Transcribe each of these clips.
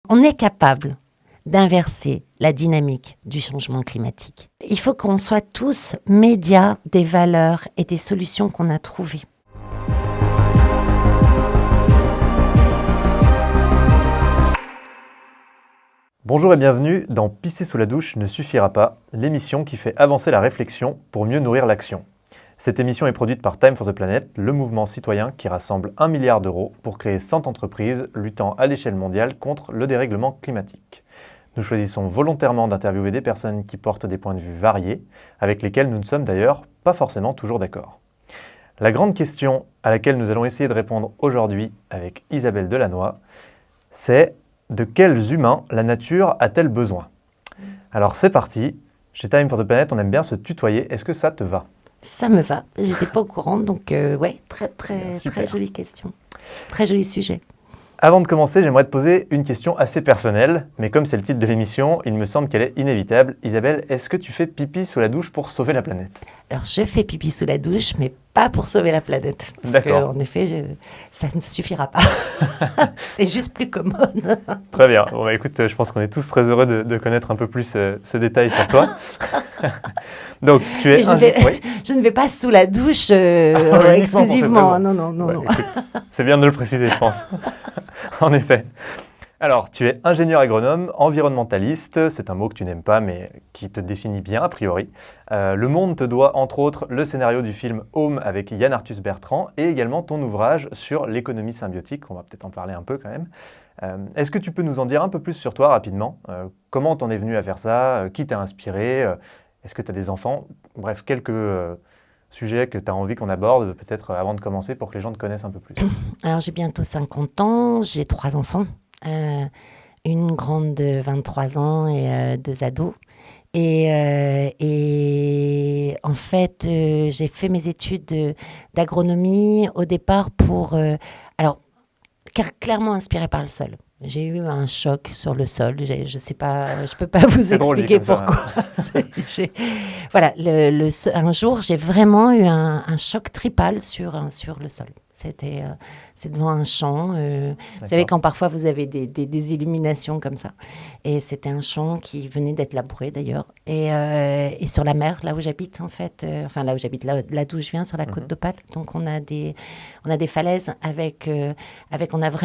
On est capable d'inverser la dynamique du changement climatique. Il faut qu'on soit tous médias des valeurs et des solutions qu'on a trouvées. Bonjour et bienvenue dans Pisser sous la douche ne suffira pas, l'émission qui fait avancer la réflexion pour mieux nourrir l'action. Cette émission est produite par Time for the Planet, le mouvement citoyen qui rassemble 1 milliard d'euros pour créer 100 entreprises luttant à l'échelle mondiale contre le dérèglement climatique. Nous choisissons volontairement d'interviewer des personnes qui portent des points de vue variés, avec lesquels nous ne sommes d'ailleurs pas forcément toujours d'accord. La grande question à laquelle nous allons essayer de répondre aujourd'hui avec Isabelle Delannoy, c'est: de quels humains la nature a-t-elle besoin? Alors c'est parti, chez Time for the Planet on aime bien se tutoyer, est-ce que ça te va? Ça me va, j'étais pas au courant, donc ouais, très jolie question, très joli sujet. Avant de commencer, j'aimerais te poser une question assez personnelle, mais comme c'est le titre de l'émission, il me semble qu'elle est inévitable. Isabelle, est-ce que tu fais pipi sous la douche pour sauver la planète? Alors je fais pipi sous la douche, mais pas pour sauver la planète. Parce qu'en effet, ça ne suffira pas. C'est juste plus commode. Très bien. Bon, bah, écoute, je pense qu'on est tous très heureux de connaître un peu plus ce détail sur toi. Donc, tu es je ne vais pas sous la douche exclusivement. Non. Écoute, c'est bien de le préciser, je pense. En effet. Alors, tu es ingénieur agronome, environnementaliste, c'est un mot que tu n'aimes pas, mais qui te définit bien a priori. Le Monde te doit, entre autres, le scénario du film Home avec Yann Arthus Bertrand et également ton ouvrage sur l'économie symbiotique, on va peut-être en parler un peu quand même. Est-ce que tu peux nous en dire un peu plus sur toi rapidement? Comment t'en es venu à faire ça? Qui t'a inspiré? Est-ce que tu as des enfants? Bref, quelques sujets que tu as envie qu'on aborde peut-être avant de commencer pour que les gens te connaissent un peu plus. Alors j'ai bientôt 50 ans, j'ai 3 enfants. Une grande de 23 ans et 2 ados. Et en fait, j'ai fait mes études d'agronomie au départ pour... clairement inspirée par le sol. J'ai eu un choc sur le sol. Je sais pas, je peux pas vous expliquer pourquoi. Voilà, un jour, j'ai vraiment eu un choc tripal sur le sol. C'est devant un champ. Vous savez, quand parfois vous avez des illuminations comme ça. Et c'était un champ qui venait d'être labouré d'ailleurs. Et sur la mer, là où j'habite en fait, là où j'habite, là d'où je viens, sur la côte d'Opale. Donc on a des falaises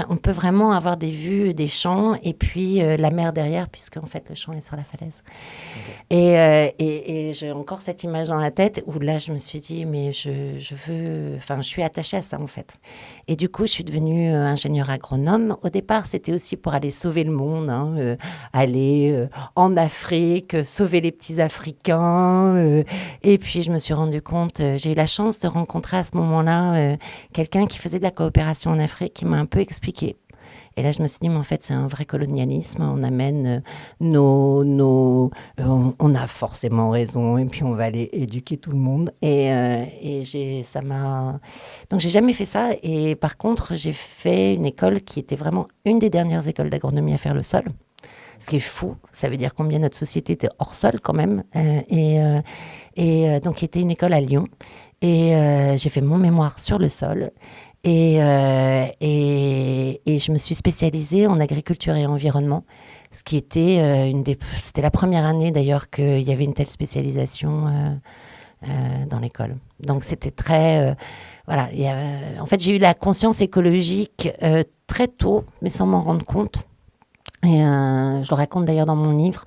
on peut vraiment avoir des vues des champs et puis la mer derrière, puisque en fait le champ est sur la falaise. Okay. Et j'ai encore cette image dans la tête où là je me suis dit mais je suis attachée à ça en fait. Et du coup je suis devenue ingénieure agronome. Au départ c'était aussi pour aller sauver le monde, aller en Afrique, sauver les petits Africains. Et puis je me suis rendu compte, j'ai eu la chance de rencontrer à ce moment-là quelqu'un qui faisait de la coopération en Afrique, qui m'a un peu expliqué. Et là, je me suis dit, mais en fait, c'est un vrai colonialisme. On amène on a forcément raison, et puis on va aller éduquer tout le monde. Donc, j'ai jamais fait ça. Et par contre, j'ai fait une école qui était vraiment une des dernières écoles d'agronomie à faire le sol. Ce qui est fou, ça veut dire combien notre société était hors sol quand même. Donc, c'était une école à Lyon. Et j'ai fait mon mémoire sur le sol. Et je me suis spécialisée en agriculture et environnement, ce qui était c'était la première année d'ailleurs qu'il y avait une telle spécialisation dans l'école. Donc c'était très... en fait, j'ai eu la conscience écologique très tôt, mais sans m'en rendre compte. Et je le raconte d'ailleurs dans mon livre.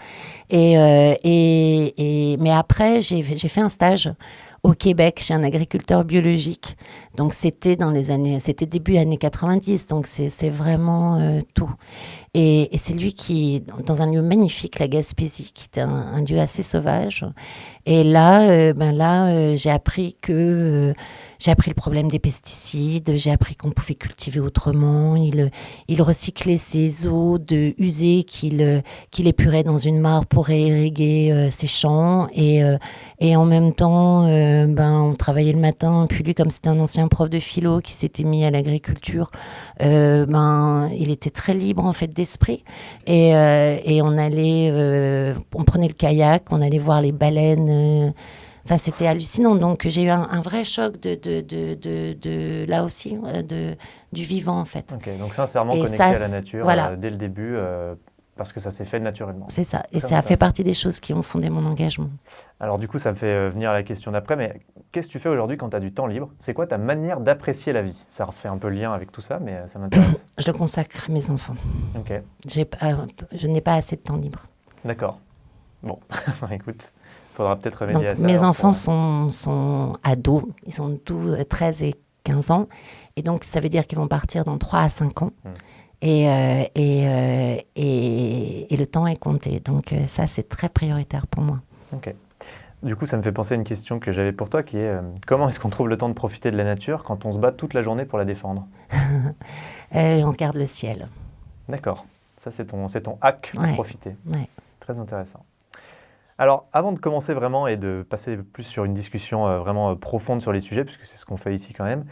Mais après, j'ai fait un stage au Québec chez un agriculteur biologique. Donc c'était début années 90, donc c'est vraiment tout. Et c'est lui qui, dans un lieu magnifique, la Gaspésie, qui était un lieu assez sauvage. Et là, j'ai appris le problème des pesticides, j'ai appris qu'on pouvait cultiver autrement. Il recyclait ses eaux usées qu'il épurait dans une mare pour irriguer ses champs. Et en même temps, on travaillait le matin. Puis lui, comme c'était un ancien prof de philo qui s'était mis à l'agriculture, il était très libre en fait d'esprit. Et on prenait le kayak, on allait voir les baleines. C'était hallucinant. Donc j'ai eu un vrai choc là aussi, de du vivant en fait. Ok, donc sincèrement connecté à la nature dès le début, parce que ça s'est fait naturellement. C'est ça, et ça fait partie des choses qui ont fondé mon engagement. Alors du coup, ça me fait venir à la question d'après, mais qu'est-ce que tu fais aujourd'hui quand tu as du temps libre? C'est quoi ta manière d'apprécier la vie? Ça refait un peu le lien avec tout ça, mais ça m'intéresse. Je le consacre à mes enfants. Ok. Je n'ai pas assez de temps libre. D'accord. Bon, écoute, il faudra peut-être remédier à ça. Mes enfants sont ados, ils ont 13 et 15 ans, et donc ça veut dire qu'ils vont partir dans 3 à 5 ans. Et le temps est compté. Donc ça, c'est très prioritaire pour moi. Ok. Du coup, ça me fait penser à une question que j'avais pour toi qui est comment est-ce qu'on trouve le temps de profiter de la nature quand on se bat toute la journée pour la défendre? On regarde le ciel. D'accord. Ça, c'est ton hack pour profiter. Ouais. Très intéressant. Alors, avant de commencer vraiment et de passer plus sur une discussion vraiment profonde sur les sujets, puisque c'est ce qu'on fait ici quand même,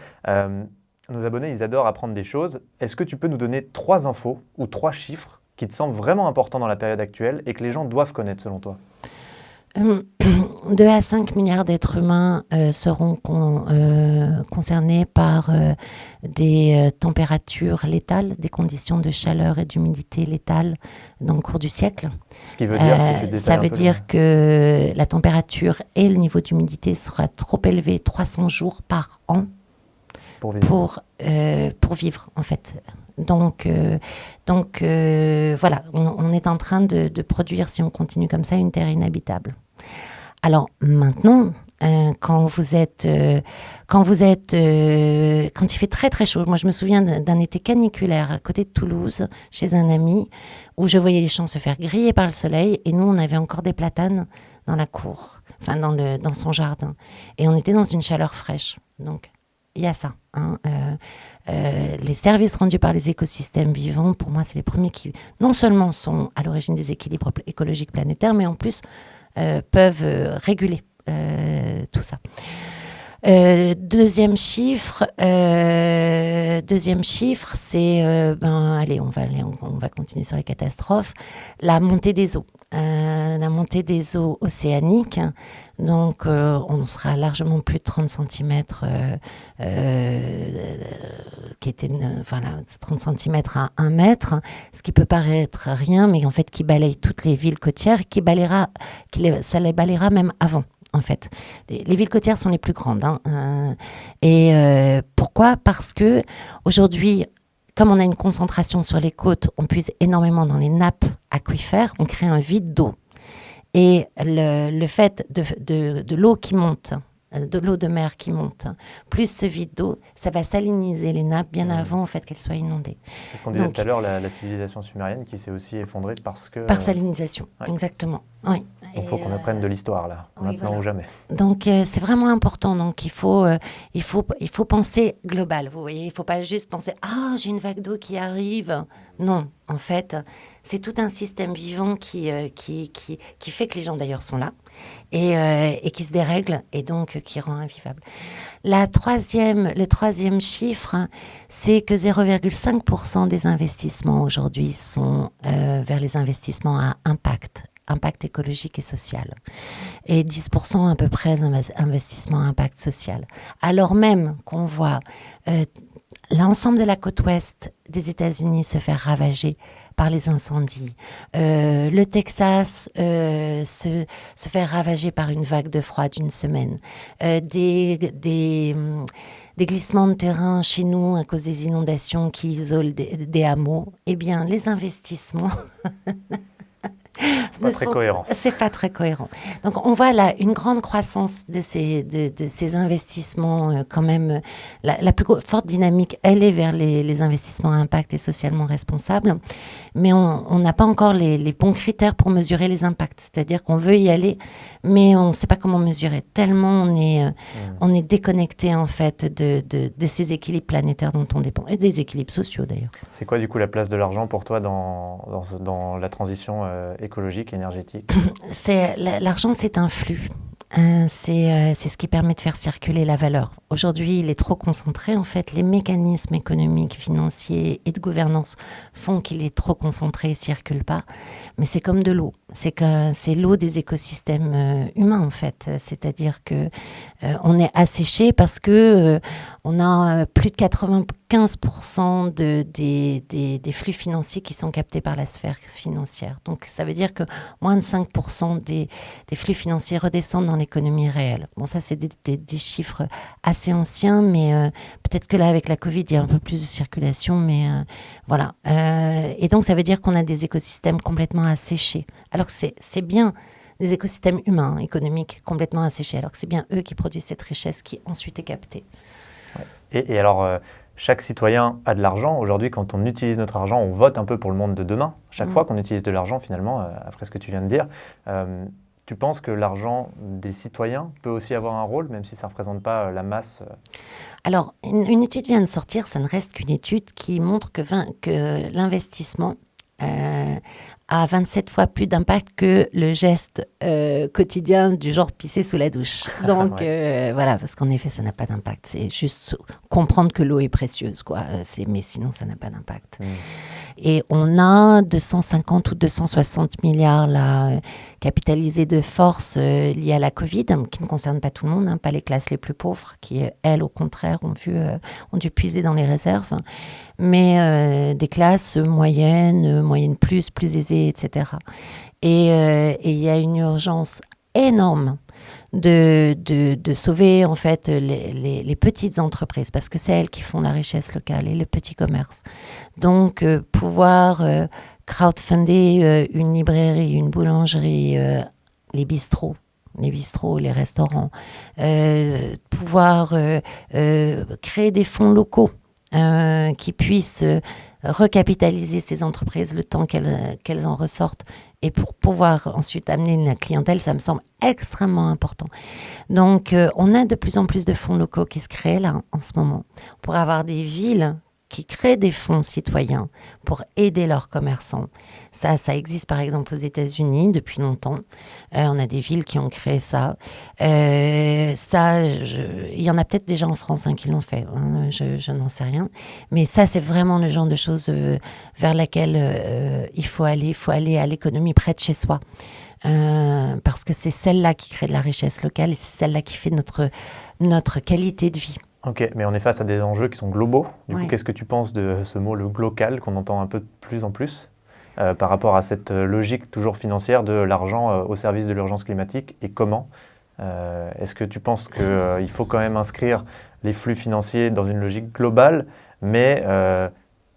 nos abonnés, ils adorent apprendre des choses. Est-ce que tu peux nous donner 3 infos ou 3 chiffres qui te semblent vraiment importants dans la période actuelle et que les gens doivent connaître selon toi? 2 à 5 milliards d'êtres humains seront concernés par des températures létales, des conditions de chaleur et d'humidité létales dans le cours du siècle. Ce qui veut dire, si tu détailles ça veut dire que la température et le niveau d'humidité sera trop élevé 300 jours par an pour vivre, en fait. Donc voilà, on est en train de produire, si on continue comme ça, une terre inhabitable. Alors maintenant, quand il fait très très chaud, moi je me souviens d'un été caniculaire à côté de Toulouse, chez un ami, où je voyais les champs se faire griller par le soleil, et nous on avait encore des platanes dans la cour, enfin dans son jardin, et on était dans une chaleur fraîche. Donc il y a ça. Les services rendus par les écosystèmes vivants, pour moi, c'est les premiers qui, non seulement sont à l'origine des équilibres écologiques planétaires, mais en plus peuvent réguler tout ça. Deuxième chiffre, c'est, allez, on va continuer sur les catastrophes. La montée des eaux. La montée des eaux océaniques. Donc, on sera largement plus de 30 cm, qui était, 30 cm à 1 mètre, ce qui peut paraître rien, mais en fait, qui balaye toutes les villes côtières, ça les balayera même avant. En fait, les villes côtières sont les plus grandes. Pourquoi ? Parce que aujourd'hui, comme on a une concentration sur les côtes, on puise énormément dans les nappes aquifères, on crée un vide d'eau. Et le fait de l'eau qui monte, de l'eau de mer qui monte, plus ce vide d'eau, ça va saliniser les nappes bien avant au fait qu'elles soient inondées. C'est ce qu'on disait tout à l'heure, la civilisation sumérienne qui s'est aussi effondrée parce que... Par salinisation, exactement. Oui. Donc il faut qu'on apprenne de l'histoire, là, maintenant ou jamais. Donc c'est vraiment important. Donc il faut penser global, vous voyez. Il ne faut pas juste penser « Ah, j'ai une vague d'eau qui arrive ». Non, en fait, c'est tout un système vivant qui fait que les gens d'ailleurs sont là et qui se dérègle et donc qui rend invivable. Le troisième chiffre, c'est que 0,5% des investissements aujourd'hui sont vers les investissements à impact écologique et social. Et 10% à peu près d'investissements à impact social. Alors même qu'on voit l'ensemble de la côte ouest des États-Unis se faire ravager par les incendies. Le Texas se fait ravager par une vague de froid d'une semaine. Des glissements de terrain chez nous à cause des inondations qui isolent des hameaux. Eh bien, les investissements... C'est pas très cohérent. C'est pas très cohérent. Donc on voit là une grande croissance de ces investissements quand même. La plus forte dynamique, elle est vers les investissements à impact et socialement responsables. Mais on n'a pas encore les bons critères pour mesurer les impacts. C'est-à-dire qu'on veut y aller, mais on ne sait pas comment mesurer. Tellement on est déconnecté en fait de ces équilibres planétaires dont on dépend. Et des équilibres sociaux d'ailleurs. C'est quoi du coup la place de l'argent pour toi dans la transition écologique, énergétique? L'argent, c'est un flux. C'est ce qui permet de faire circuler la valeur. Aujourd'hui, il est trop concentré. En fait, les mécanismes économiques, financiers et de gouvernance font qu'il est trop concentré et ne circule pas. Mais c'est comme de l'eau. C'est que c'est l'eau des écosystèmes humains en fait. C'est-à-dire que on est asséché parce que on a plus de 95% des flux financiers qui sont captés par la sphère financière. Donc ça veut dire que moins de 5% des flux financiers redescendent dans l'économie réelle. Bon, ça c'est des chiffres assez anciens, mais peut-être que là avec la Covid il y a un peu plus de circulation, mais voilà. Et donc ça veut dire qu'on a des écosystèmes complètement asséchés. Alors que c'est bien des écosystèmes humains, économiques, complètement asséchés. Alors que c'est bien eux qui produisent cette richesse qui ensuite est captée. Ouais. Et alors, chaque citoyen a de l'argent. Aujourd'hui, quand on utilise notre argent, on vote un peu pour le monde de demain. Chaque fois qu'on utilise de l'argent, finalement, après ce que tu viens de dire, tu penses que l'argent des citoyens peut aussi avoir un rôle, même si ça ne représente pas la masse Alors, une étude vient de sortir, ça ne reste qu'une étude qui montre que l'investissement a 27 fois plus d'impact que le geste quotidien du genre pisser sous la douche. Donc voilà, parce qu'en effet, ça n'a pas d'impact. C'est juste comprendre que l'eau est précieuse, quoi. Mais sinon, ça n'a pas d'impact. Et on a 250 ou 260 milliards là, capitalisés de force liés à la Covid, qui ne concerne pas tout le monde, pas les classes les plus pauvres, qui, elles, au contraire, ont dû puiser dans les réserves, mais des classes moyennes plus aisées, etc. Et il y a une urgence énorme de sauver en fait les petites entreprises, parce que c'est elles qui font la richesse locale et le petit commerce. Donc pouvoir crowdfunder une librairie, une boulangerie, les bistrots, les restaurants, pouvoir créer des fonds locaux qui puissent recapitaliser ces entreprises le temps qu'elles en ressortent, et pour pouvoir ensuite amener une clientèle, ça me semble extrêmement important. Donc, on a de plus en plus de fonds locaux qui se créent là en ce moment. On pourrait avoir des villes qui créent des fonds citoyens pour aider leurs commerçants. Ça existe par exemple aux États-Unis depuis longtemps. On a des villes qui ont créé ça. Il y en a peut-être déjà en France qui l'ont fait. Je n'en sais rien. Mais ça, c'est vraiment le genre de choses vers laquelle il faut aller. Il faut aller à l'économie près de chez soi. Parce que c'est celle-là qui crée de la richesse locale et c'est celle-là qui fait notre qualité de vie. Ok, mais on est face à des enjeux qui sont globaux. Du coup, qu'est-ce que tu penses de ce mot, le glocal, qu'on entend un peu de plus en plus par rapport à cette logique toujours financière de l'argent au service de l'urgence climatique, et comment est-ce que tu penses qu'il faut quand même inscrire les flux financiers dans une logique globale, mais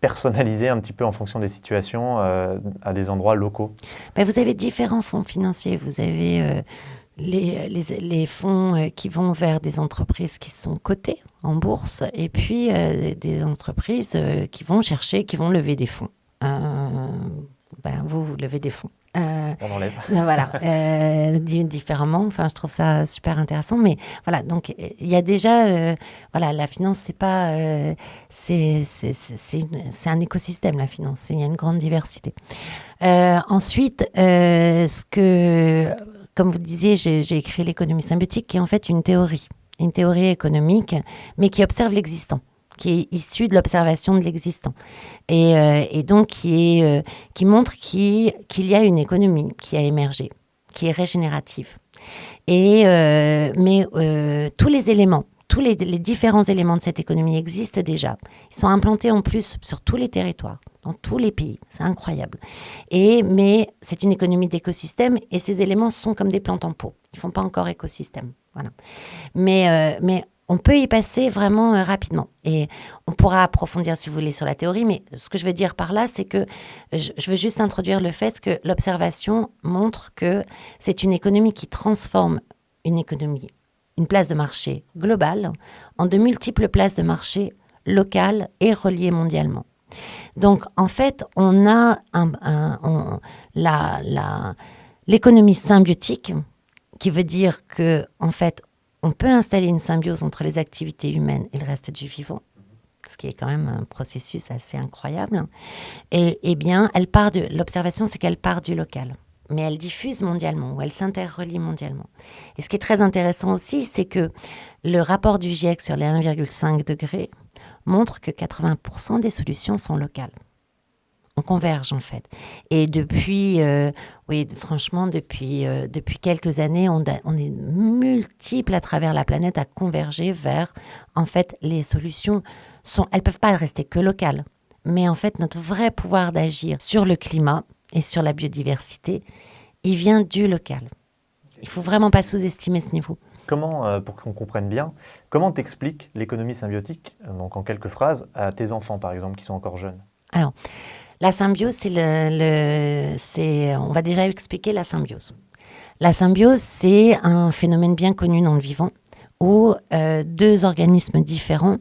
personnalisée un petit peu en fonction des situations à des endroits locaux? Vous avez différents fonds financiers. Vous avez les fonds qui vont vers des entreprises qui sont cotées en bourse, et puis des entreprises qui vont lever des fonds. Vous levez des fonds. On enlève. Voilà, différemment. Enfin, je trouve ça super intéressant. Mais voilà, donc il y a déjà, la finance, c'est pas, c'est un écosystème, la finance. Il y a une grande diversité. Ensuite, comme vous le disiez, j'ai écrit l'économie symbiotique, qui est en fait une théorie économique, mais qui observe l'existant, qui est issue de l'observation de l'existant, et donc qui montre qu'il y a une économie qui a émergé, qui est régénérative. Mais tous les éléments, tous les différents éléments de cette économie existent déjà. Ils sont implantés en plus sur tous les territoires, dans tous les pays. C'est incroyable. Mais c'est une économie d'écosystème, et ces éléments sont comme des plantes en pot. Ils ne font pas encore écosystème. Voilà. Mais on peut y passer vraiment rapidement. Et on pourra approfondir, si vous voulez, sur la théorie. Mais ce que je veux dire par là, c'est que je veux juste introduire le fait que l'observation montre que c'est une économie qui transforme une place de marché globale en de multiples places de marché locales et reliées mondialement. Donc, en fait, on a l'économie symbiotique, qui veut dire que, en fait, on peut installer une symbiose entre les activités humaines et le reste du vivant, ce qui est quand même un processus assez incroyable. Et bien, l'observation, c'est qu'elle part du local, mais elle diffuse mondialement, ou elle s'interrelie mondialement. Et ce qui est très intéressant aussi, c'est que le rapport du GIEC sur les 1,5 degrés montre que 80% des solutions sont locales. On converge en fait. Et depuis, franchement, depuis quelques années, on est multiples à travers la planète à converger vers, en fait, les solutions elles peuvent pas rester que locales. Mais en fait, notre vrai pouvoir d'agir sur le climat et sur la biodiversité, il vient du local. Il faut vraiment pas sous-estimer ce niveau. Comment, pour qu'on comprenne bien, comment t'expliques l'économie symbiotique, donc en quelques phrases, à tes enfants par exemple, qui sont encore jeunes? Alors, la symbiose, on va déjà expliquer la symbiose. La symbiose, c'est un phénomène bien connu dans le vivant où deux organismes différents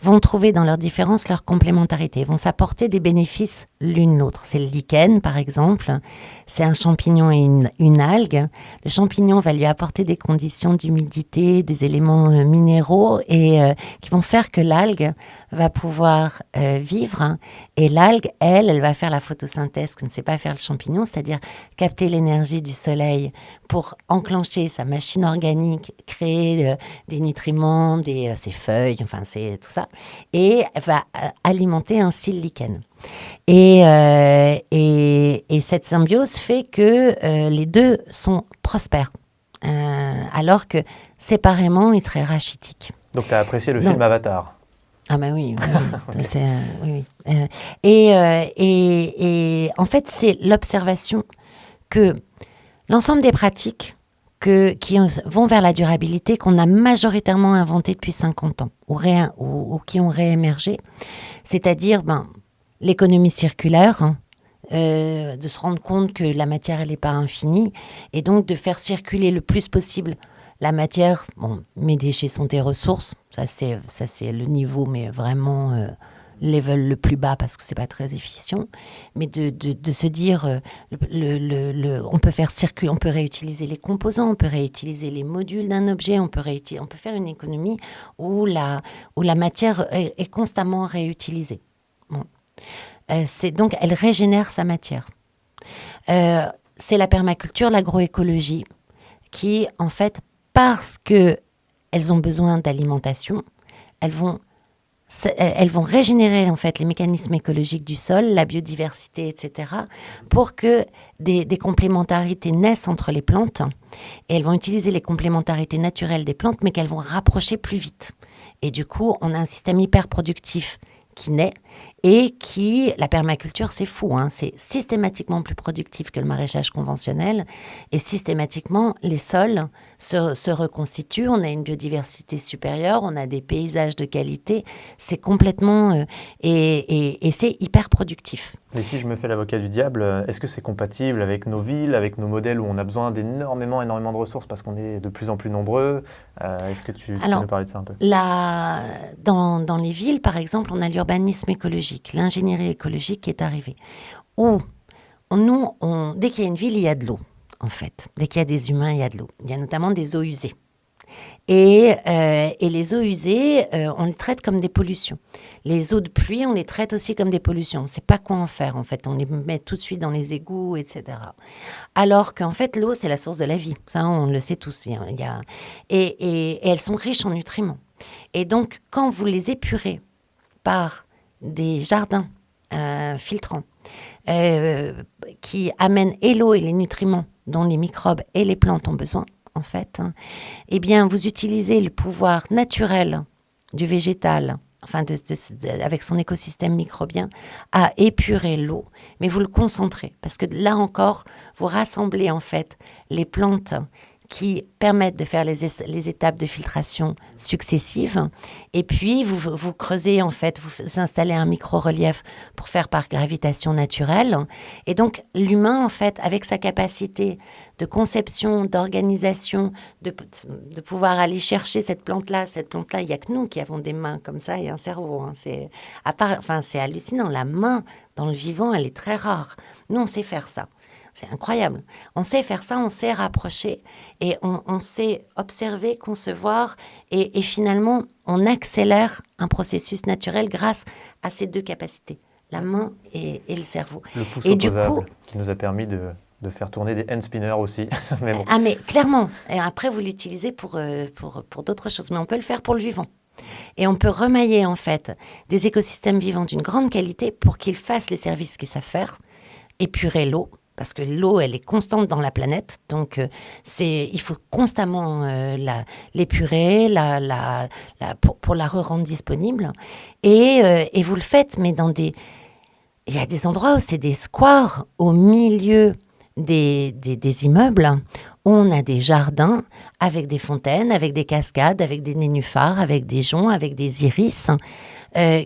vont trouver dans leurs différences leur complémentarité, vont s'apporter des bénéfices l'une l'autre. C'est le lichen, par exemple. C'est un champignon et une algue. Le champignon va lui apporter des conditions d'humidité, des éléments minéraux et qui vont faire que l'algue va pouvoir vivre. Et l'algue, elle va faire la photosynthèse que ne sait pas faire le champignon, c'est-à-dire capter l'énergie du soleil pour enclencher sa machine organique, créer des nutriments, ses feuilles, enfin c'est tout ça, et va alimenter ainsi le lichen. Et cette symbiose fait que les deux sont prospères, alors que séparément, ils seraient rachitiques. Donc tu as apprécié le film Avatar? Ah ben oui, Okay. oui. Et en fait, c'est l'observation que l'ensemble des pratiques qui vont vers la durabilité, qu'on a majoritairement inventées depuis 50 ans, ou qui ont réémergé, c'est-à-dire l'économie circulaire, de se rendre compte que la matière, elle n'est pas infinie, et donc de faire circuler le plus possible la matière. Bon, mes déchets sont des ressources, ça c'est le niveau, mais vraiment level le plus bas parce que c'est pas très efficient, mais de se dire on peut faire circuler, on peut réutiliser les composants, on peut réutiliser les modules d'un objet, on peut faire une économie où la matière est constamment réutilisée. Bon. Donc elle régénère sa matière. C'est la permaculture, l'agroécologie qui en fait, parce que elles ont besoin d'alimentation, elles vont régénérer en fait les mécanismes écologiques du sol, la biodiversité, etc., pour que des complémentarités naissent entre les plantes. Et elles vont utiliser les complémentarités naturelles des plantes, mais qu'elles vont rapprocher plus vite. Et du coup, on a un système hyper productif qui naît et la permaculture, c'est fou, hein, c'est systématiquement plus productif que le maraîchage conventionnel et systématiquement, les sols se reconstituent, on a une biodiversité supérieure, on a des paysages de qualité, c'est complètement... et c'est hyper productif. Mais si je me fais l'avocat du diable, est-ce que c'est compatible avec nos villes, avec nos modèles où on a besoin d'énormément de ressources parce qu'on est de plus en plus nombreux? Est-ce que tu peux nous parler de ça un peu? Dans les villes, par exemple, on a l'urbanisme écologique, l'ingénierie écologique qui est arrivée. Où dès qu'il y a une ville, il y a de l'eau, en fait. Dès qu'il y a des humains, il y a de l'eau. Il y a notamment des eaux usées. Et les eaux usées, on les traite comme des pollutions. Les eaux de pluie, on les traite aussi comme des pollutions. On ne sait pas quoi en faire, en fait. On les met tout de suite dans les égouts, etc. Alors qu'en fait, l'eau, c'est la source de la vie. Ça, on le sait tous. Et elles sont riches en nutriments. Et donc, quand vous les épurez par des jardins filtrants qui amènent et l'eau et les nutriments dont les microbes et les plantes ont besoin, en fait, eh bien, vous utilisez le pouvoir naturel du végétal, enfin avec son écosystème microbien, à épurer l'eau, mais vous le concentrez. Parce que là encore, vous rassemblez en fait les plantes qui permettent de faire les étapes de filtration successives. Et puis, vous creusez, en fait, vous installez un micro-relief pour faire par gravitation naturelle. Et donc, l'humain, en fait, avec sa capacité de conception, d'organisation, de pouvoir aller chercher cette plante-là, il n'y a que nous qui avons des mains comme ça et un cerveau. Hein. C'est hallucinant. La main, dans le vivant, elle est très rare. Nous, on sait faire ça. C'est incroyable. On sait faire ça, on sait rapprocher et on sait observer, concevoir et finalement, on accélère un processus naturel grâce à ces deux capacités, la main et le cerveau. Le pouce opposable qui nous a permis de faire tourner des hand spinners aussi. Mais bon. Ah mais clairement. Et après, vous l'utilisez pour d'autres choses. Mais on peut le faire pour le vivant. Et on peut remailler en fait des écosystèmes vivants d'une grande qualité pour qu'ils fassent les services qu'ils savent faire, épurer l'eau, parce que l'eau, elle est constante dans la planète, donc il faut constamment l'épurer pour la rendre disponible. Et vous le faites, mais il y a des endroits où c'est des squares au milieu des immeubles, où on a des jardins avec des fontaines, avec des cascades, avec des nénuphars, avec des joncs, avec des iris,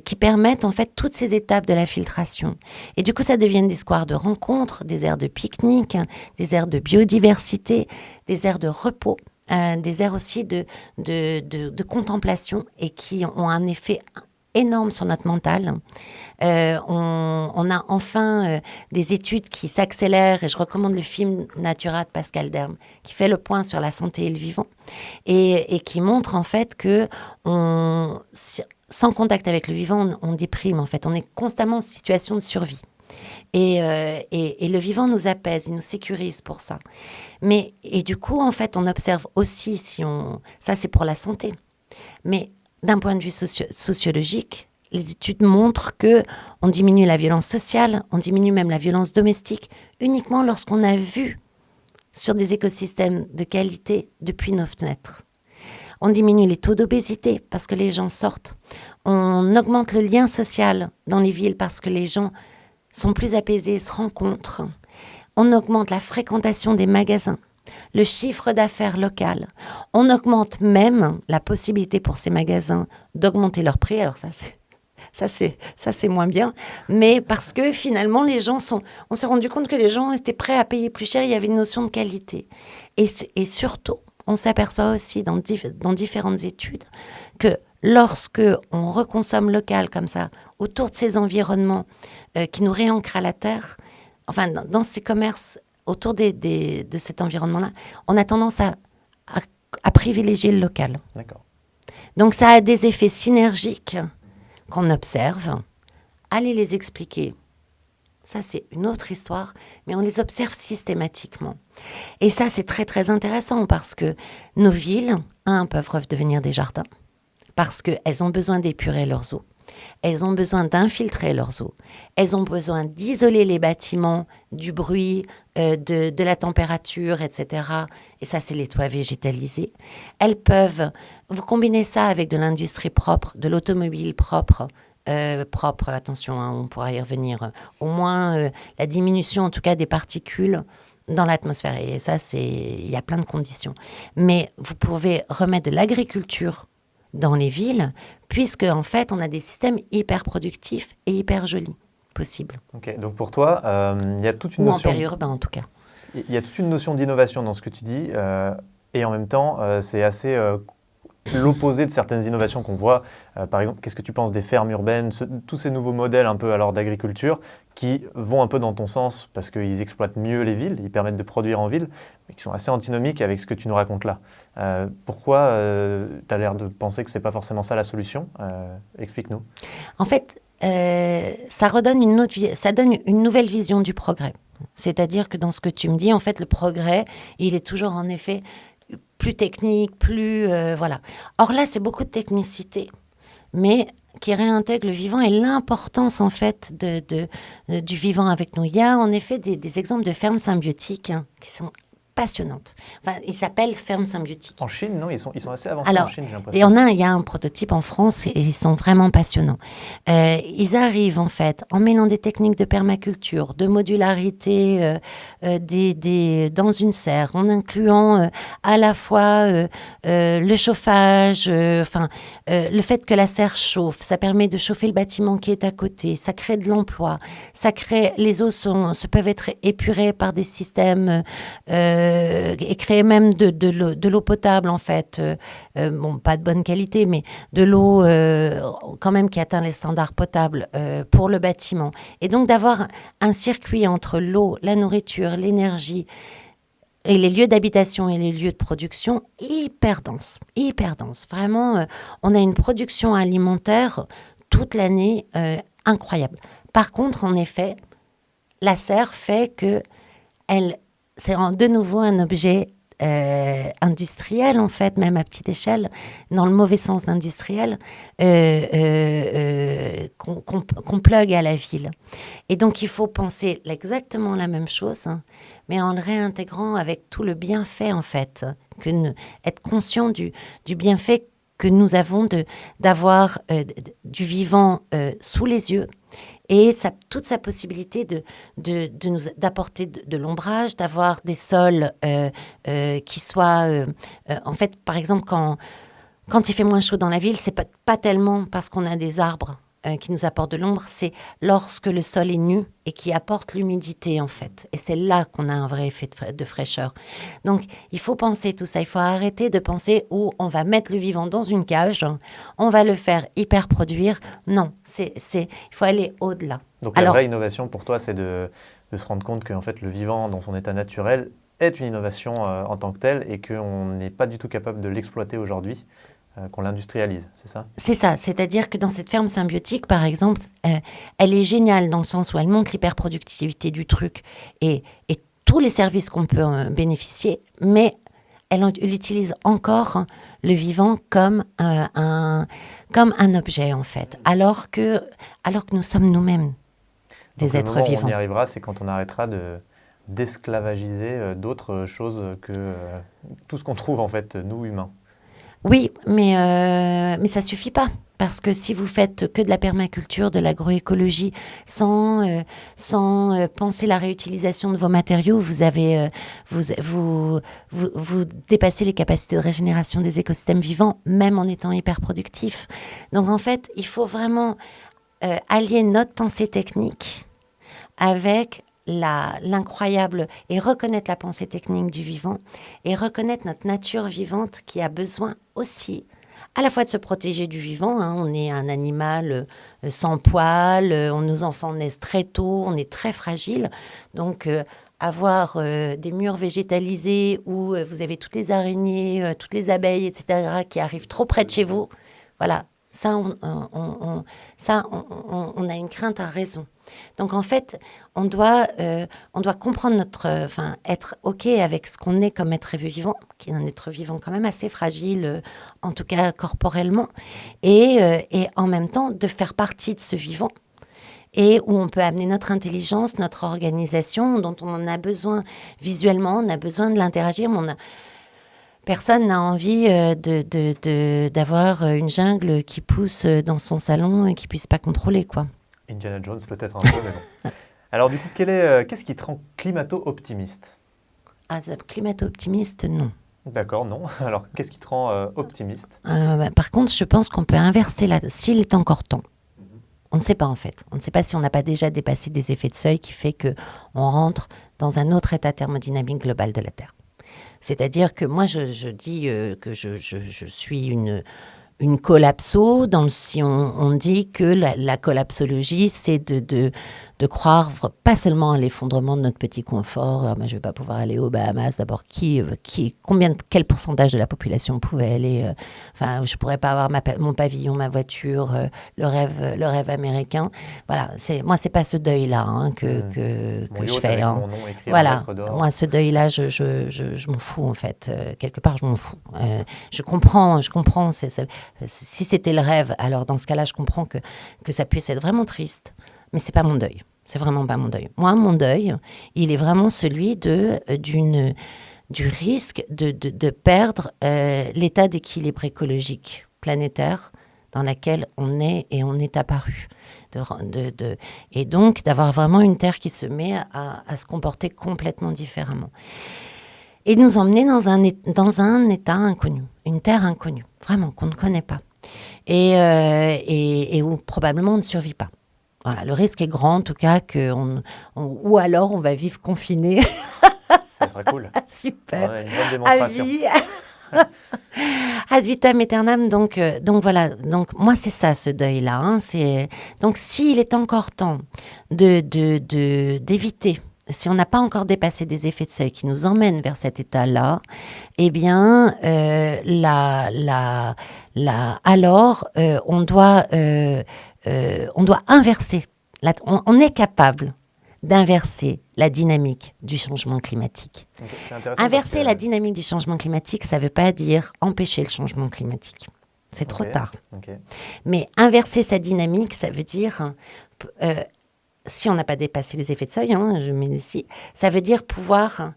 qui permettent en fait toutes ces étapes de la filtration. Et du coup, ça devient des squares de rencontres, des aires de pique-nique, des aires de biodiversité, des aires de repos, des aires aussi de contemplation, et qui ont un effet énorme sur notre mental. On a enfin des études qui s'accélèrent, et je recommande le film Natura de Pascal Derme, qui fait le point sur la santé et le vivant, et qui montre en fait que sans contact avec le vivant, on déprime en fait, on est constamment en situation de survie. Et le vivant nous apaise, il nous sécurise pour ça. Et du coup, en fait, on observe aussi, ça c'est pour la santé, mais d'un point de vue sociologique, les études montrent qu'on diminue la violence sociale, on diminue même la violence domestique, uniquement lorsqu'on a vu sur des écosystèmes de qualité depuis nos fenêtres. On diminue les taux d'obésité parce que les gens sortent. On augmente le lien social dans les villes parce que les gens sont plus apaisés, se rencontrent. On augmente la fréquentation des magasins, le chiffre d'affaires local. On augmente même la possibilité pour ces magasins d'augmenter leur prix. Alors ça c'est moins bien, mais parce que finalement on s'est rendu compte que les gens étaient prêts à payer plus cher. Il y avait une notion de qualité, et surtout on s'aperçoit aussi dans différentes études que lorsque on reconsomme local comme ça autour de ces environnements qui nous réancrent à la terre, enfin dans ces commerces autour de cet environnement-là, on a tendance à privilégier le local. D'accord. Donc ça a des effets synergiques qu'on observe. Allez les expliquer, ça c'est une autre histoire, mais on les observe systématiquement. Et ça c'est très très intéressant, parce que nos villes, peuvent redevenir des jardins, parce qu'elles ont besoin d'épurer leurs eaux, elles ont besoin d'infiltrer leurs eaux, elles ont besoin d'isoler les bâtiments du bruit, de la température, etc. Et ça c'est les toits végétalisés. Elles peuvent, vous combinez ça avec de l'industrie propre, de l'automobile propre, attention, on pourra y revenir, au moins la diminution en tout cas des particules dans l'atmosphère, et ça il y a plein de conditions. Mais vous pouvez remettre de l'agriculture dans les villes, puisque en fait on a des systèmes hyper productifs et hyper jolis possibles. Ok, donc pour toi, il y a toute une notion... en périurbain en tout cas. Il y a toute une notion d'innovation dans ce que tu dis, et en même temps c'est assez... l'opposé de certaines innovations qu'on voit. Par exemple, qu'est-ce que tu penses des fermes urbaines, tous ces nouveaux modèles un peu alors d'agriculture qui vont un peu dans ton sens parce qu'ils exploitent mieux les villes, ils permettent de produire en ville, mais qui sont assez antinomiques avec ce que tu nous racontes là. Pourquoi tu as l'air de penser que ce n'est pas forcément ça la solution? Explique-nous. En fait, ça donne une nouvelle vision du progrès. C'est-à-dire que dans ce que tu me dis, en fait, le progrès, il est toujours en effet plus technique, plus... voilà. Or là, c'est beaucoup de technicité, mais qui réintègre le vivant et l'importance, en fait, du vivant avec nous. Il y a, en effet, des exemples de fermes symbiotiques qui sont passionnantes. Enfin, ils s'appellent fermes symbiotiques. En Chine, non, ils sont assez avancés en Chine, j'ai l'impression. Il y a un prototype en France, et ils sont vraiment passionnants. Ils arrivent, en fait, en mêlant des techniques de permaculture, de modularité dans une serre, en incluant à la fois le chauffage, le fait que la serre chauffe, ça permet de chauffer le bâtiment qui est à côté, ça crée de l'emploi, les eaux peuvent être épurées par des systèmes et créer même de l'eau potable, en fait. Pas de bonne qualité, mais de l'eau quand même qui atteint les standards potables pour le bâtiment. Et donc d'avoir un circuit entre l'eau, la nourriture, l'énergie et les lieux d'habitation et les lieux de production hyper dense. Vraiment, on a une production alimentaire toute l'année incroyable. Par contre, en effet, la serre fait que c'est de nouveau un objet industrielle, en fait, même à petite échelle, dans le mauvais sens d'industriel, qu'on plug à la ville. Et donc, il faut penser exactement la même chose, hein, mais en le réintégrant avec tout le bienfait, en fait, être conscient du bienfait que nous avons d'avoir du vivant sous les yeux et toute sa possibilité d'apporter de l'ombrage, d'avoir des sols qui soient... en fait, par exemple, quand il fait moins chaud dans la ville, c'est pas tellement parce qu'on a des arbres qui nous apportent de l'ombre, c'est lorsque le sol est nu et qui apporte l'humidité, en fait. Et c'est là qu'on a un vrai effet de fraîcheur. Donc, il faut penser tout ça. Il faut arrêter de penser où on va mettre le vivant dans une cage, on va le faire hyper produire. Non, il faut aller au-delà. Donc, la vraie innovation pour toi, c'est de se rendre compte qu'en fait, le vivant, dans son état naturel, est une innovation en tant que telle et qu'on n'est pas du tout capable de l'exploiter aujourd'hui. Qu'on l'industrialise, c'est ça? C'est ça, c'est-à-dire que dans cette ferme symbiotique, par exemple, elle est géniale dans le sens où elle montre l'hyperproductivité du truc et tous les services qu'on peut bénéficier, mais elle utilise encore le vivant comme un objet, en fait, alors que nous sommes nous-mêmes des êtres vivants. Le moment où on y arrivera, c'est quand on arrêtera d'esclavagiser d'autres choses que tout ce qu'on trouve, en fait, nous, humains. Oui, mais ça suffit pas. Parce que si vous faites que de la permaculture, de l'agroécologie, sans penser la réutilisation de vos matériaux, vous dépassez les capacités de régénération des écosystèmes vivants, même en étant hyper productif. Donc en fait, il faut vraiment allier notre pensée technique avec l'incroyable et reconnaître la pensée technique du vivant et reconnaître notre nature vivante qui a besoin aussi à la fois de se protéger du vivant. Hein, on est un animal sans poils, nos enfants naissent très tôt, on est très fragile. Donc avoir des murs végétalisés où vous avez toutes les araignées, toutes les abeilles, etc., qui arrivent trop près de chez vous, voilà, ça, on a une crainte à raison. Donc en fait, on doit comprendre être OK avec ce qu'on est comme être vivant, qui est un être vivant quand même assez fragile, en tout cas corporellement, et en même temps de faire partie de ce vivant, et où on peut amener notre intelligence, notre organisation, dont on en a besoin visuellement, on a besoin de l'interagir, mais personne n'a envie d'avoir une jungle qui pousse dans son salon et qui ne puisse pas contrôler, quoi. Indiana Jones peut-être un peu, mais bon. Alors du coup, qu'est-ce qui te rend climato-optimiste? Climato-optimiste, non. D'accord, non. Alors qu'est-ce qui te rend optimiste? Par contre, je pense qu'on peut inverser s'il est encore temps. On ne sait pas en fait. On ne sait pas si on n'a pas déjà dépassé des effets de seuil qui fait qu'on rentre dans un autre état thermodynamique global de la Terre. C'est-à-dire que moi, je dis que je suis une collapso, si on dit que la collapsologie, c'est de croire pas seulement à l'effondrement de notre petit confort. Je ne vais pas pouvoir aller aux Bahamas. D'abord, quel pourcentage de la population pouvait aller je pourrais pas avoir mon pavillon, ma voiture, le rêve américain. Voilà, moi, c'est pas ce deuil-là que je fais. Hein. Voilà, moi, ce deuil-là, je m'en fous, en fait. Quelque part, je m'en fous. Je comprends. Si c'était le rêve, alors dans ce cas-là, je comprends que ça puisse être vraiment triste. Mais c'est pas mon deuil. C'est vraiment pas mon deuil. Moi, mon deuil, il est vraiment celui du risque de perdre l'état d'équilibre écologique planétaire dans lequel on est et on est apparu. Et donc, d'avoir vraiment une Terre qui se met à se comporter complètement différemment. Et nous emmener dans un état inconnu, une Terre inconnue, vraiment, qu'on ne connaît pas. Et où probablement on ne survit pas. Voilà, le risque est grand, en tout cas, ou alors on va vivre confiné. Ça serait cool. Super. Ouais, une bonne démonstration. À vie. Ad vitam aeternam. Donc voilà. Donc moi, c'est ça, ce deuil-là. Hein. Donc s'il est encore temps d'éviter, si on n'a pas encore dépassé des effets de seuil qui nous emmènent vers cet état-là, eh bien, alors, on doit inverser. On est capable d'inverser la dynamique du changement climatique. Okay, inverser la dynamique du changement climatique, ça ne veut pas dire empêcher le changement climatique. C'est trop tard. Okay. Mais inverser sa dynamique, ça veut dire, si on n'a pas dépassé les effets de seuil, je mets ici, ça veut dire pouvoir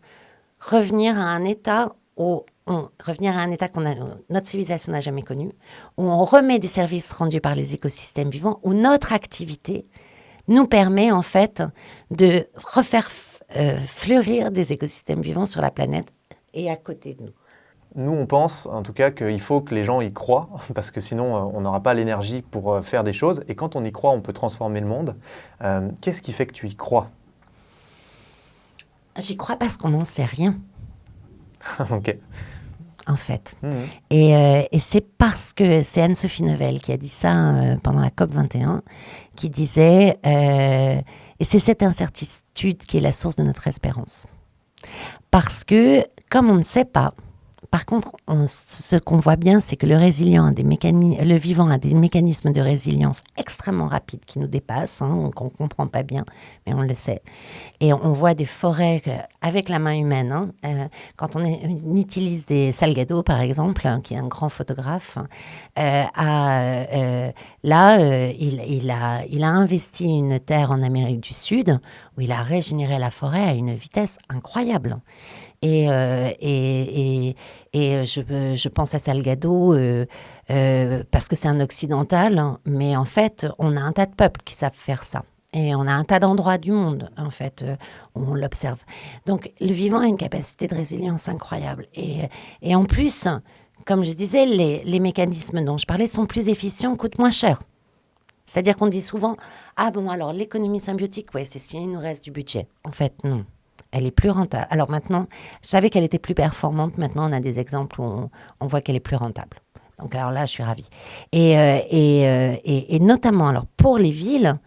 revenir à un état où notre civilisation n'a jamais connu, où on remet des services rendus par les écosystèmes vivants, où notre activité nous permet en fait de refaire fleurir des écosystèmes vivants sur la planète et à côté de nous. Nous, on pense en tout cas qu'il faut que les gens y croient, parce que sinon on n'aura pas l'énergie pour faire des choses. Et quand on y croit, on peut transformer le monde. Qu'est-ce qui fait que tu y crois ? J'y crois parce qu'on n'en sait rien. Ok. En fait. Et c'est parce que c'est Anne-Sophie Novelle qui a dit ça pendant la COP21, qui disait, et c'est cette incertitude qui est la source de notre espérance. Parce que, comme on ne sait pas, par contre, ce qu'on voit bien, c'est que le vivant a des mécanismes de résilience extrêmement rapides qui nous dépassent, qu'on ne comprend pas bien, mais on le sait. Et on voit des forêts avec la main humaine. Quand on utilise des Salgado, par exemple, qui est un grand photographe, il a investi une terre en Amérique du Sud où il a régénéré la forêt à une vitesse incroyable. Et je pense à Salgado parce que c'est un occidental, mais en fait, on a un tas de peuples qui savent faire ça. Et on a un tas d'endroits du monde, en fait, où on l'observe. Donc, le vivant a une capacité de résilience incroyable. Et en plus, comme je disais, les mécanismes dont je parlais sont plus efficients, coûtent moins cher. C'est-à-dire qu'on dit souvent, ah bon, alors l'économie symbiotique, ouais, c'est s'il nous reste du budget. En fait, non. Elle est plus rentable. Alors maintenant, je savais qu'elle était plus performante. Maintenant, on a des exemples où on voit qu'elle est plus rentable. Donc alors là, je suis ravie. Et notamment, alors pour les villes,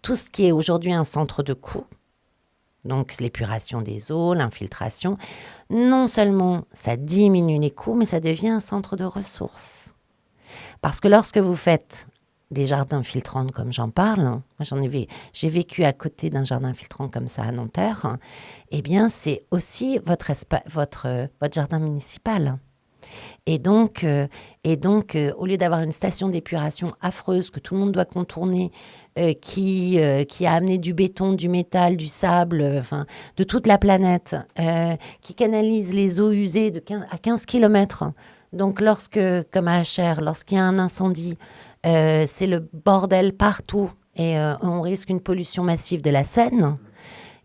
tout ce qui est aujourd'hui un centre de coût, donc l'épuration des eaux, l'infiltration, non seulement ça diminue les coûts, mais ça devient un centre de ressources. Parce que lorsque vous faites des jardins filtrants comme j'en parle, moi j'ai vécu à côté d'un jardin filtrant comme ça à Nanterre, eh bien c'est aussi votre jardin municipal. Et donc, au lieu d'avoir une station d'épuration affreuse que tout le monde doit contourner, qui a amené du béton, du métal, du sable, de toute la planète, qui canalise les eaux usées à 15 km. Donc comme à HR, lorsqu'il y a un incendie, c'est le bordel partout et on risque une pollution massive de la Seine.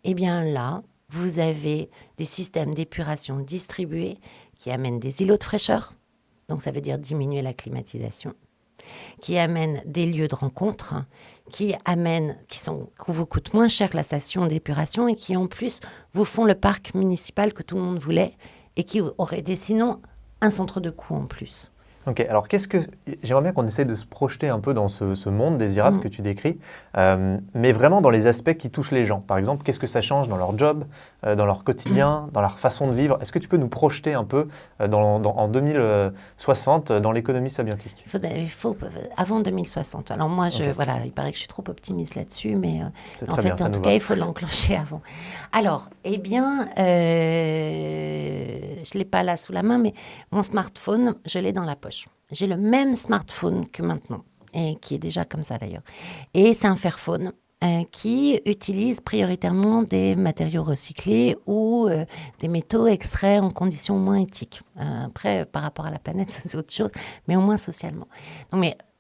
Eh bien là, vous avez des systèmes d'épuration distribués qui amènent des îlots de fraîcheur, donc ça veut dire diminuer la climatisation, qui amènent des lieux de rencontre, qui vous coûtent moins cher que la station d'épuration et qui en plus vous font le parc municipal que tout le monde voulait et qui aurait sinon un centre de coût en plus. Ok, alors j'aimerais bien qu'on essaie de se projeter un peu dans ce monde désirable que tu décris, mais vraiment dans les aspects qui touchent les gens. Par exemple, qu'est-ce que ça change dans leur job, dans leur quotidien, dans leur façon de vivre ? Est-ce que tu peux nous projeter un peu en 2060 dans l'économie symbiotique ? Il faut avant 2060. Alors moi, il paraît que je suis trop optimiste là-dessus, mais en fait, en tout cas, il faut l'enclencher avant. Alors, eh bien, je ne l'ai pas là sous la main, mais mon smartphone, je l'ai dans la poche. J'ai le même smartphone que maintenant, et qui est déjà comme ça d'ailleurs. Et c'est un Fairphone qui utilise prioritairement des matériaux recyclés ou des métaux extraits en conditions moins éthiques. Après, par rapport à la planète, ça, c'est autre chose, mais au moins socialement.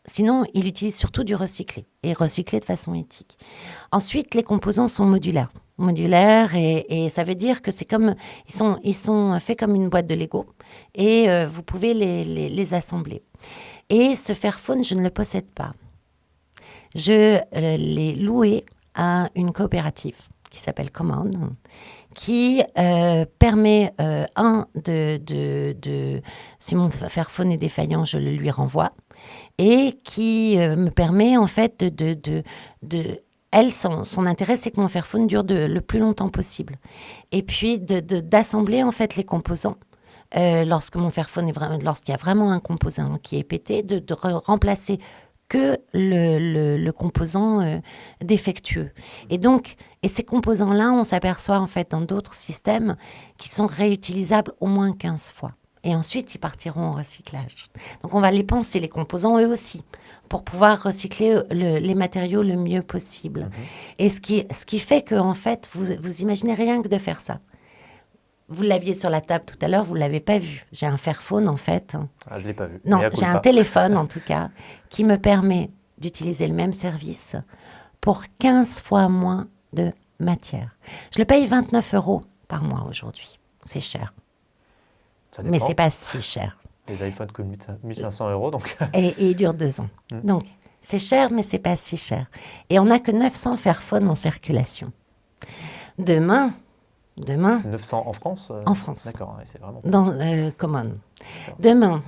Sinon, il utilise surtout du recyclé, et recyclé de façon éthique. Ensuite, les composants sont modulaires. Et ça veut dire que c'est comme ils sont faits comme une boîte de Lego et vous pouvez les assembler. Et ce Fairphone, je ne le possède pas. Je l'ai loué à une coopérative qui s'appelle Command, qui permet si mon Fairphone est défaillant, je le lui renvoie, et qui me permet en fait son intérêt, c'est que mon Fairphone dure le plus longtemps possible. Et puis, d'assembler, en fait, les composants. Lorsque mon Fairphone lorsqu'il y a vraiment un composant qui est pété, de remplacer que le composant défectueux. Et donc, Et ces composants-là, on s'aperçoit en fait dans d'autres systèmes qui sont réutilisables au moins 15 fois. Et ensuite, ils partiront au recyclage. Donc, on va les penser, les composants, eux aussi, pour pouvoir recycler les matériaux le mieux possible. Et ce qui fait que, en fait, vous imaginez rien que de faire ça. Vous l'aviez sur la table tout à l'heure, vous ne l'avez pas vu. J'ai un Fairphone, en fait. Ah, je ne l'ai pas vu. Non, j'ai un téléphone, en tout cas, qui me permet d'utiliser le même service pour 15 fois moins de matière. Je le paye 29 € par mois aujourd'hui. C'est cher. Mais ce n'est pas si cher. Les iPhones coûtent 1500 €, donc... et il dure 2 ans. Donc, c'est cher, mais ce n'est pas si cher. Et on n'a que 900 Fairphones en circulation. Demain... 900 en France En France. D'accord, ouais, c'est vraiment... Dans Common. Demain,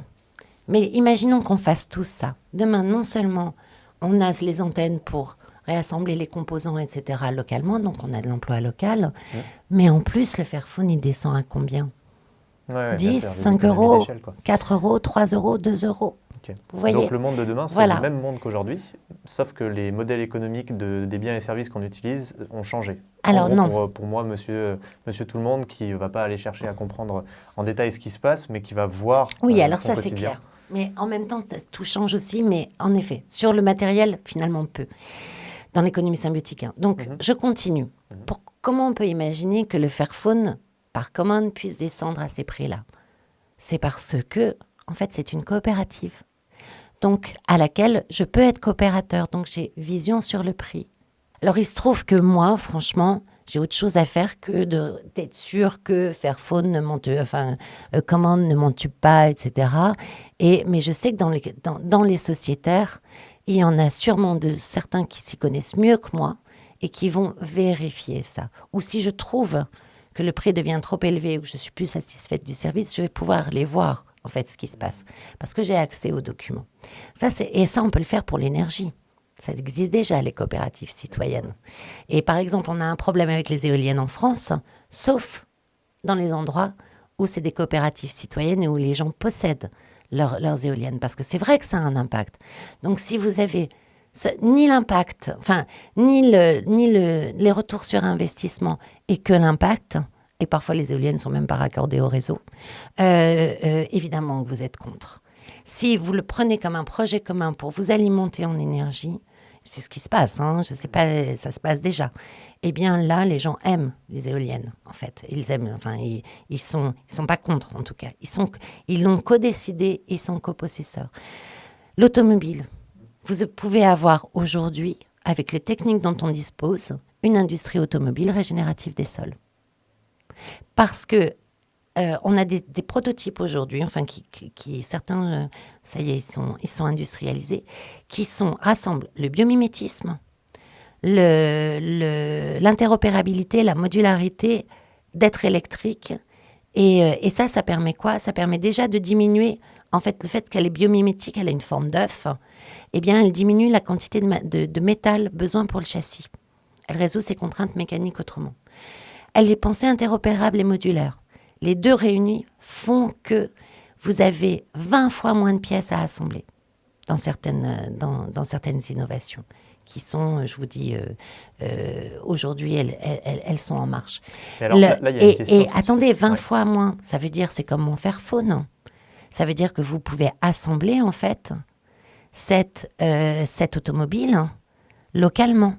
mais imaginons qu'on fasse tout ça. Demain, non seulement on a les antennes pour réassembler les composants, etc., localement, donc on a de l'emploi local, mais en plus, le Fairphone, il descend à combien ? 10, 5 €, 4 €, 3 €, 2 €. Okay. Vous voyez ? Donc le monde de demain, c'est le même monde qu'aujourd'hui, sauf que les modèles économiques des biens et services qu'on utilise ont changé. Alors gros, non. Pour moi, monsieur tout le monde, qui ne va pas aller chercher à comprendre en détail ce qui se passe, mais qui va voir oui, alors son ça quotidien. C'est clair. Mais en même temps, tout change aussi, mais en effet, sur le matériel, finalement peu, dans l'économie symbiotique. Hein. Donc, je continue. Comment on peut imaginer que le Fairphone, par commande, puisse descendre à ces prix-là ? C'est parce que, en fait, c'est une coopérative. Donc, à laquelle je peux être coopérateur. Donc, j'ai vision sur le prix. Alors, il se trouve que moi, franchement, j'ai autre chose à faire que d'être sûr que Fairphone ne monte, commande ne monte pas, etc. Mais je sais que dans les sociétaires, il y en a sûrement certains qui s'y connaissent mieux que moi et qui vont vérifier ça. Ou si je trouve que le prix devient trop élevé ou que je suis plus satisfaite du service, je vais pouvoir les voir, en fait, ce qui se passe. Parce que j'ai accès aux documents. Et ça, on peut le faire pour l'énergie. Ça existe déjà, les coopératives citoyennes. Et par exemple, on a un problème avec les éoliennes en France, sauf dans les endroits où c'est des coopératives citoyennes et où les gens possèdent leurs éoliennes. Parce que c'est vrai que ça a un impact. Donc, si vous avez ni l'impact, ni les retours sur investissement et que l'impact, et parfois les éoliennes ne sont même pas raccordées au réseau, évidemment que vous êtes contre. Si vous le prenez comme un projet commun pour vous alimenter en énergie, c'est ce qui se passe, hein, je ne sais pas, ça se passe déjà. Eh bien là, les gens aiment les éoliennes, en fait. Ils aiment, ils sont pas contre, en tout cas. Ils l'ont co-décidé, ils sont copossesseurs. L'automobile, vous pouvez avoir aujourd'hui, avec les techniques dont on dispose, une industrie automobile régénérative des sols. Parce que on a des prototypes aujourd'hui, certains, ça y est, ils sont industrialisés, qui rassemblent le biomimétisme, l'interopérabilité, la modularité d'être électrique. Et ça permet quoi ? Ça permet déjà de diminuer, en fait, le fait qu'elle est biomimétique, elle a une forme d'œuf, eh bien, elle diminue la quantité de métal besoin pour le châssis. Elle résout ses contraintes mécaniques autrement. Elle est pensée interopérable et modulaire. Les deux réunis font que vous avez 20 fois moins de pièces à assembler dans certaines innovations qui sont, je vous dis, aujourd'hui, elles sont en marche. Et alors, là, il y a une question. Et attendez, 20 fois moins, ça veut dire, c'est comme mon Fairphone. Ça veut dire que vous pouvez assembler, en fait, cette automobile localement.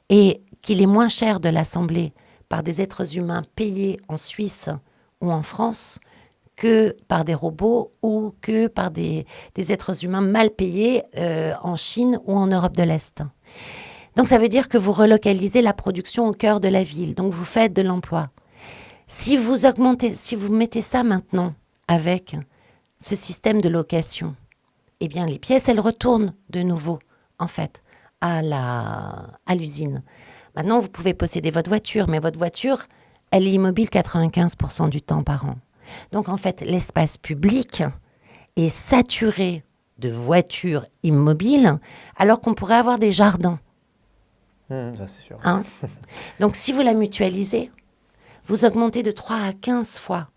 Et qu'il est moins cher de l'assembler par des êtres humains payés en Suisse ou en France que par des robots ou que par des êtres humains mal payés en Chine ou en Europe de l'Est. Donc ça veut dire que vous relocalisez la production au cœur de la ville, donc vous faites de l'emploi. Si vous mettez ça maintenant avec ce système de location, eh bien les pièces, elles retournent de nouveau, en fait, à l'usine. Maintenant, vous pouvez posséder votre voiture, mais votre voiture, elle est immobile 95% du temps par an. Donc, en fait, l'espace public est saturé de voitures immobiles, alors qu'on pourrait avoir des jardins. Ça, c'est sûr. Hein ? Donc, si vous la mutualisez, vous augmentez de 3 à 15 fois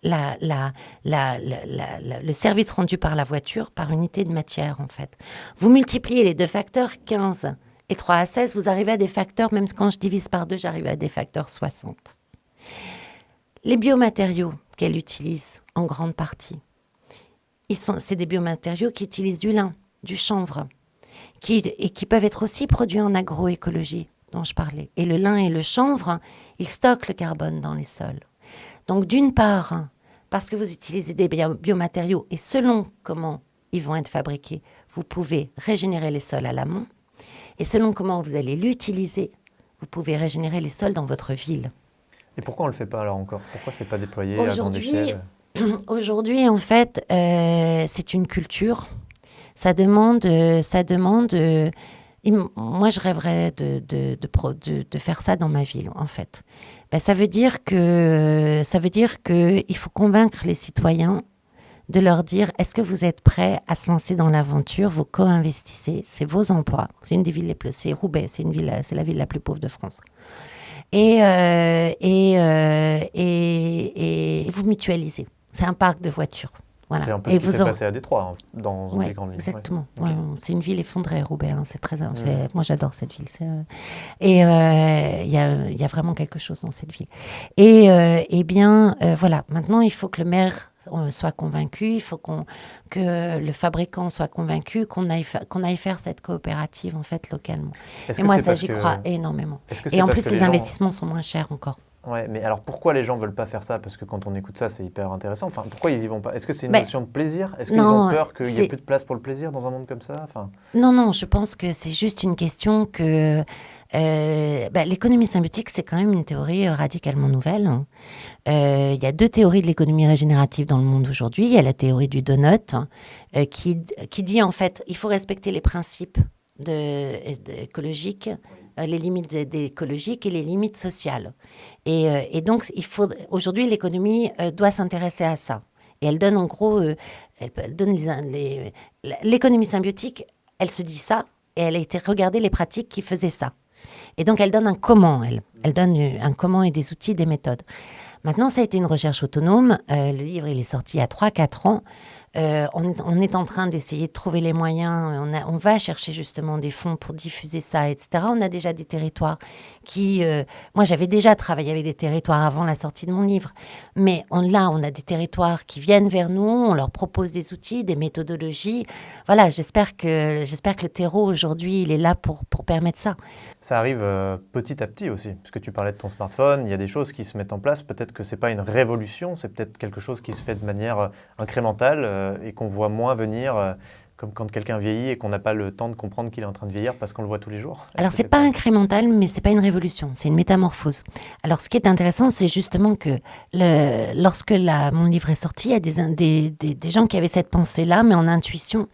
le service rendu par la voiture par unité de matière, en fait. Vous multipliez les deux facteurs, 15 Et 3 à 16, vous arrivez à des facteurs, même quand je divise par 2, j'arrive à des facteurs 60. Les biomatériaux qu'elle utilise en grande partie, c'est des biomatériaux qui utilisent du lin, du chanvre, et qui peuvent être aussi produits en agroécologie, dont je parlais. Et le lin et le chanvre, ils stockent le carbone dans les sols. Donc d'une part, parce que vous utilisez des biomatériaux et selon comment ils vont être fabriqués, vous pouvez régénérer les sols à l'amont. Et selon comment vous allez l'utiliser, vous pouvez régénérer les sols dans votre ville. Et pourquoi on ne le fait pas alors encore? Pourquoi ce n'est pas déployé à grande échelle? Aujourd'hui, en fait, c'est une culture. Ça demande. Moi, je rêverais de faire ça dans ma ville, en fait. Ça veut dire que il faut convaincre les citoyens de leur dire, est-ce que vous êtes prêts à se lancer dans l'aventure? Vous co-investissez, c'est vos emplois. C'est une des villes c'est Roubaix, c'est la ville la plus pauvre de France. Et vous mutualisez. C'est un parc de voitures. Voilà. C'est un peu ce qui s'est passé à Détroit, dans des grandes villes. Exactement. Ouais. Okay. C'est une ville effondrée, Roubaix. Moi, j'adore cette ville. Il y a vraiment quelque chose dans cette ville. Voilà. Maintenant, il faut que le maire soit convaincu, il faut que le fabricant soit convaincu, qu'on aille faire cette coopérative, en fait, localement. Et moi, ça, j'y crois énormément. Et en plus, les investissements sont moins chers encore. Ouais, mais alors pourquoi les gens ne veulent pas faire ça? Parce que quand on écoute ça, c'est hyper intéressant. Enfin, pourquoi ils n'y vont pas? Est-ce que c'est une notion de plaisir? Est-ce qu'ils ont peur qu'il n'y ait plus de place pour le plaisir dans un monde comme ça? Non, je pense que c'est juste une question que... l'économie symbiotique, c'est quand même une théorie radicalement nouvelle. Il y a 2 théories de l'économie régénérative dans le monde aujourd'hui. Il y a la théorie du donut qui dit, en fait, il faut respecter les principes écologiques, les limites écologiques et les limites sociales. Et donc, aujourd'hui, l'économie doit s'intéresser à ça. Et elle donne, en gros, elle donne l'économie symbiotique, elle se dit ça, et elle a été regarder les pratiques qui faisaient ça. Et donc, elle donne un comment, elle donne un comment et des outils, des méthodes. Maintenant, ça a été une recherche autonome. Le livre, il est sorti il y a 3-4 ans. On est en train d'essayer de trouver les moyens. On va chercher justement des fonds pour diffuser ça, etc. On a déjà des territoires qui... moi, j'avais déjà travaillé avec des territoires avant la sortie de mon livre. Mais on a des territoires qui viennent vers nous. On leur propose des outils, des méthodologies. Voilà, j'espère que le terreau, aujourd'hui, il est là pour permettre ça. Ça arrive petit à petit aussi, parce que tu parlais de ton smartphone, il y a des choses qui se mettent en place. Peut-être que ce n'est pas une révolution, c'est peut-être quelque chose qui se fait de manière incrémentale et qu'on voit moins venir, comme quand quelqu'un vieillit et qu'on n'a pas le temps de comprendre qu'il est en train de vieillir parce qu'on le voit tous les jours. Alors, ce n'est pas incrémental, mais ce n'est pas une révolution, c'est une métamorphose. Alors, ce qui est intéressant, c'est justement que lorsque mon livre est sorti, il y a des gens qui avaient cette pensée-là, mais en intuition,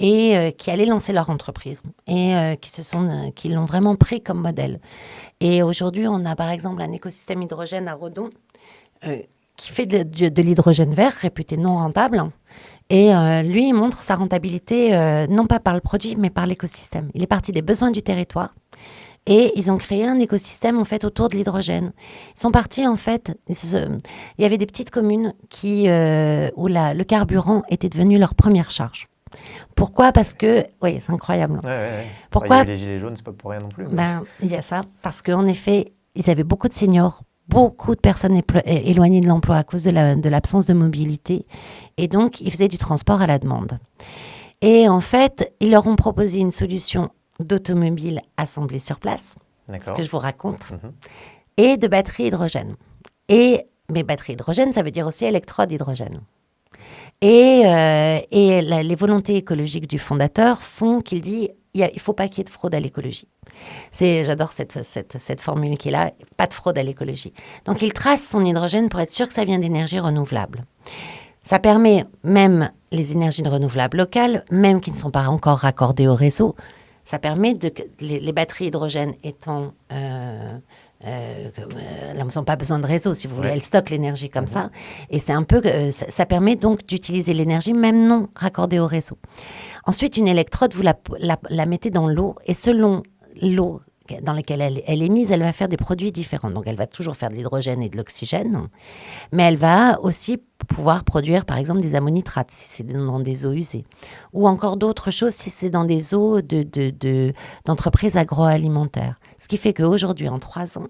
et qui allaient lancer leur entreprise et qui l'ont vraiment pris comme modèle. Et aujourd'hui, on a par exemple un écosystème hydrogène à Redon qui fait de l'hydrogène vert, réputé non rentable. Et lui, il montre sa rentabilité non pas par le produit, mais par l'écosystème. Il est parti des besoins du territoire. Et ils ont créé un écosystème, en fait, autour de l'hydrogène. Ils sont partis, en fait... Il y avait des petites communes où le carburant était devenu leur première charge. Pourquoi? Parce que... Oui, c'est incroyable. Ouais. Pourquoi? Il y a eu les gilets jaunes, c'est pas pour rien non plus. Il y a ça. Parce qu'en effet, ils avaient beaucoup de seniors, beaucoup de personnes éloignées de l'emploi à cause de l'absence de mobilité. Et donc, ils faisaient du transport à la demande. Et en fait, ils leur ont proposé une solution d'automobile assemblée sur place, ce que je vous raconte, et de batteries hydrogène. Mais batterie hydrogène, ça veut dire aussi électrode hydrogène. Et les volontés écologiques du fondateur font qu'il dit il ne faut pas qu'il y ait de fraude à l'écologie. J'adore cette formule qui est là, pas de fraude à l'écologie. Donc il trace son hydrogène pour être sûr que ça vient d'énergies renouvelables. Ça permet même les énergies renouvelables locales, même qui ne sont pas encore raccordées au réseau, ça permet les batteries hydrogène étant... elles n'ont pas besoin de réseau, si vous voulez, elles stockent l'énergie comme ça. Et c'est un peu, ça permet donc d'utiliser l'énergie même non raccordée au réseau. Ensuite, une électrode, vous la mettez dans l'eau et selon l'eau dans lesquelles elle est mise, elle va faire des produits différents. Donc, elle va toujours faire de l'hydrogène et de l'oxygène, mais elle va aussi pouvoir produire, par exemple, des ammonitrates, si c'est dans des eaux usées, ou encore d'autres choses si c'est dans des eaux d'entreprises agroalimentaires. Ce qui fait qu'aujourd'hui, en 3 ans,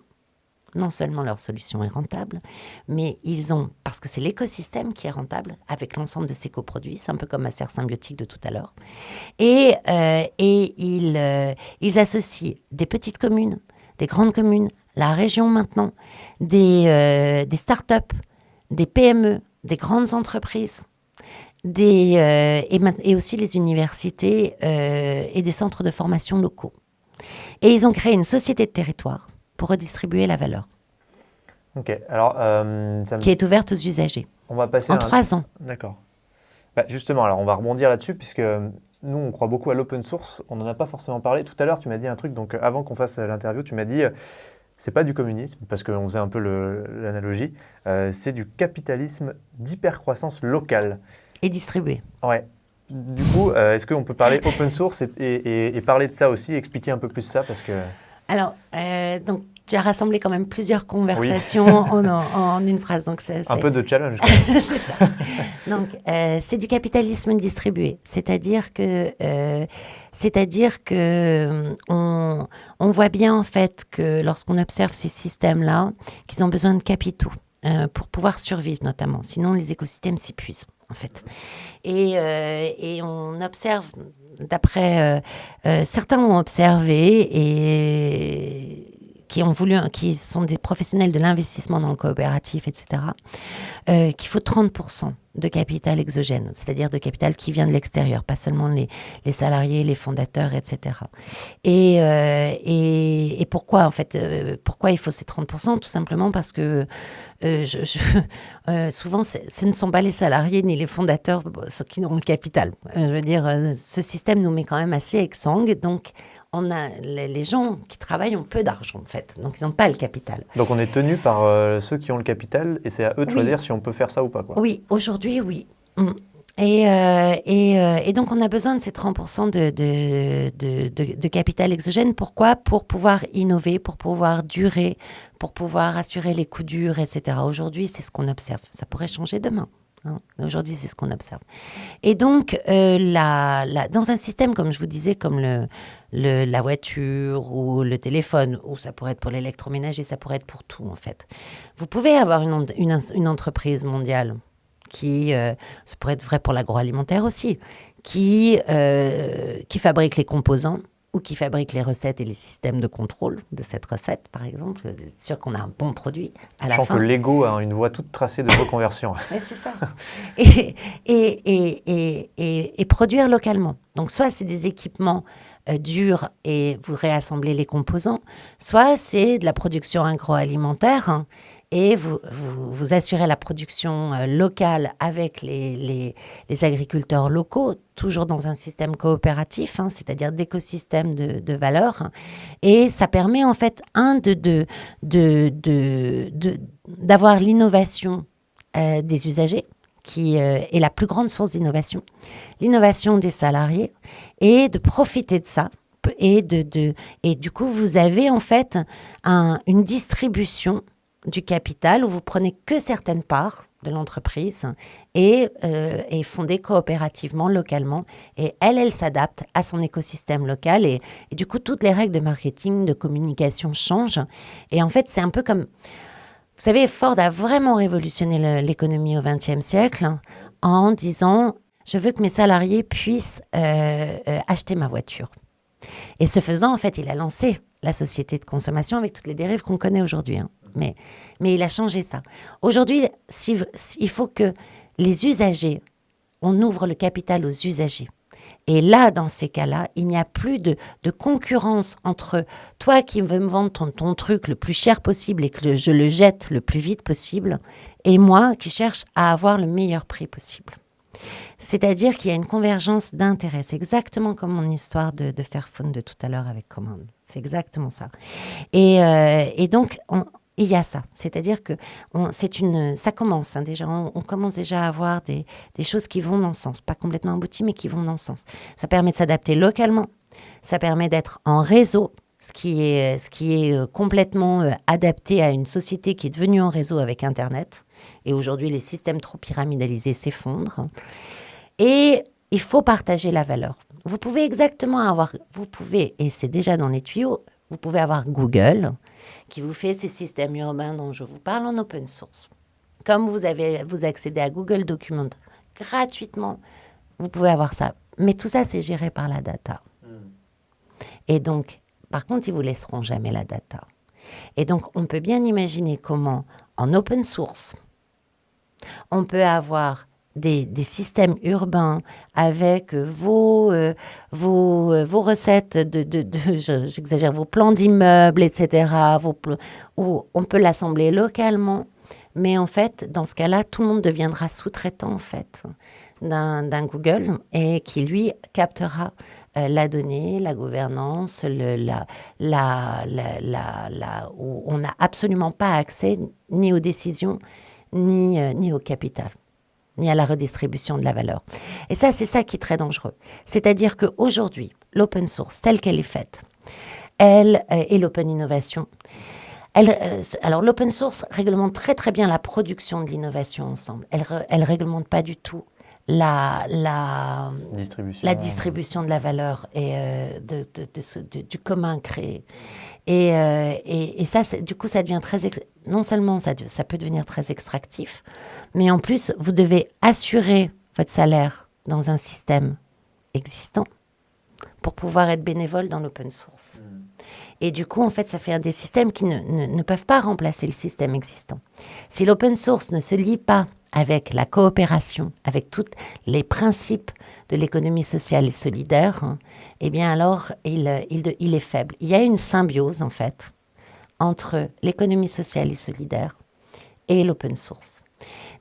non seulement leur solution est rentable, mais ils ont, parce que c'est l'écosystème qui est rentable avec l'ensemble de ces coproduits, c'est un peu comme ma serre symbiotique de tout à l'heure, et ils associent des petites communes, des grandes communes, la région maintenant, des start-up, des PME, des grandes entreprises, et aussi les universités et des centres de formation locaux. Et ils ont créé une société de territoire pour redistribuer la valeur. Ok, alors... Qui est ouverte aux usagers. On va passer en 3 ans. D'accord. Justement, alors on va rebondir là-dessus, puisque nous, on croit beaucoup à l'open source. On n'en a pas forcément parlé. Tout à l'heure, tu m'as dit un truc, donc avant qu'on fasse l'interview, tu m'as dit, c'est pas du communisme, parce qu'on faisait un peu l'analogie, c'est du capitalisme d'hypercroissance locale. Et distribué. Ouais. Du coup, est-ce qu'on peut parler open source et parler de ça aussi, expliquer un peu plus ça, parce que... Alors, donc, tu as rassemblé quand même plusieurs conversations en une phrase. Donc c'est un peu de challenge. C'est ça. Donc, c'est du capitalisme distribué. C'est-à-dire que on voit bien en fait que lorsqu'on observe ces systèmes-là, qu'ils ont besoin de capitaux pour pouvoir survivre notamment. Sinon, les écosystèmes s'épuisent en fait. Et on observe... D'après, certains ont observé et qui sont des professionnels de l'investissement dans le coopératif, etc., qu'il faut 30% de capital exogène, c'est-à-dire de capital qui vient de l'extérieur, pas seulement les salariés, les fondateurs, etc. Et pourquoi, en fait, pourquoi il faut ces 30%? Tout simplement parce que souvent, ce ne sont pas les salariés ni les fondateurs ceux qui ont le capital. Je veux dire, ce système nous met quand même assez exsangue, donc les gens qui travaillent ont peu d'argent, en fait. Donc, ils n'ont pas le capital. Donc, on est tenu par ceux qui ont le capital et c'est à eux de choisir si on peut faire ça ou pas, quoi. Oui, aujourd'hui, oui. Et donc, on a besoin de ces 30% de capital exogène. Pourquoi? Pour pouvoir innover, pour pouvoir durer, pour pouvoir assurer les coups durs, etc. Aujourd'hui, c'est ce qu'on observe. Ça pourrait changer demain. Hein. Aujourd'hui, c'est ce qu'on observe. Et donc, dans un système, comme je vous disais, comme la voiture ou le téléphone, ou ça pourrait être pour l'électroménager, ça pourrait être pour tout, en fait. Vous pouvez avoir une entreprise mondiale qui, ça pourrait être vrai pour l'agroalimentaire aussi, qui fabrique les composants ou qui fabrique les recettes et les systèmes de contrôle de cette recette, par exemple. C'est sûr qu'on a un bon produit à la fin. Je sens que Lego a une voie toute tracée de reconversion. Ouais, c'est ça. Et produire localement. Donc, soit c'est des équipements durs et vous réassemblez les composants, soit c'est de la production agroalimentaire, hein, et vous assurez la production locale avec les agriculteurs locaux, toujours dans un système coopératif, hein, c'est-à-dire d'écosystème de valeur. Hein, et ça permet en fait, d'avoir l'innovation des usagers, qui est la plus grande source d'innovation, l'innovation des salariés, et de profiter de ça. Et du coup, vous avez en fait une distribution du capital où vous prenez que certaines parts de l'entreprise et fondée coopérativement, localement. Et elle s'adapte à son écosystème local. Et du coup, toutes les règles de marketing, de communication changent. Et en fait, c'est un peu comme... Vous savez, Ford a vraiment révolutionné l'économie au XXe siècle en disant « Je veux que mes salariés puissent acheter ma voiture ». Et ce faisant, en fait, il a lancé la société de consommation avec toutes les dérives qu'on connaît aujourd'hui. Hein. Mais il a changé ça. Aujourd'hui, il faut que les usagers, on ouvre le capital aux usagers. Et là, dans ces cas-là, il n'y a plus de concurrence entre toi qui veux me vendre ton truc le plus cher possible et que je le jette le plus vite possible, et moi qui cherche à avoir le meilleur prix possible. C'est-à-dire qu'il y a une convergence d'intérêts. C'est exactement comme mon histoire de Fairphone de tout à l'heure avec Command. C'est exactement ça. Et donc, il y a ça. C'est-à-dire que ça commence hein, déjà. On commence déjà à avoir des choses qui vont dans ce sens. Pas complètement abouties, mais qui vont dans ce sens. Ça permet de s'adapter localement. Ça permet d'être en réseau. ce qui est complètement adapté à une société qui est devenue en réseau avec Internet. Et aujourd'hui, les systèmes trop pyramidalisés s'effondrent. Et il faut partager la valeur. Vous pouvez et c'est déjà dans les tuyaux, vous pouvez avoir Google qui vous fait ces systèmes urbains dont je vous parle en open source. Comme vous accédez à Google Documents gratuitement, vous pouvez avoir ça. Mais tout ça, c'est géré par la data. Et donc, par contre, ils ne vous laisseront jamais la data. Et donc, on peut bien imaginer comment, en open source, on peut avoir des systèmes urbains avec vos recettes j'exagère, vos plans d'immeubles, etc., où on peut l'assembler localement. Mais en fait, dans ce cas-là, tout le monde deviendra sous-traitant, en fait, d'un Google et qui, lui, captera la donnée, la gouvernance, où on n'a absolument pas accès ni aux décisions, ni au capital, ni à la redistribution de la valeur. Et ça, c'est ça qui est très dangereux. C'est-à-dire qu'aujourd'hui, l'open source, telle qu'elle est faite, et l'open innovation, alors l'open source réglemente très très bien la production de l'innovation ensemble. Elle réglemente pas du tout la distribution de la valeur et du commun créé. Et ça, du coup, ça devient non seulement ça peut devenir très extractif, mais en plus, vous devez assurer votre salaire dans un système existant pour pouvoir être bénévole dans l'open source. Et du coup, en fait, ça fait des systèmes qui ne peuvent pas remplacer le système existant. Si l'open source ne se lie pas avec la coopération, avec tous les principes de l'économie sociale et solidaire, eh bien alors, il est faible. Il y a une symbiose, en fait, entre l'économie sociale et solidaire et l'open source.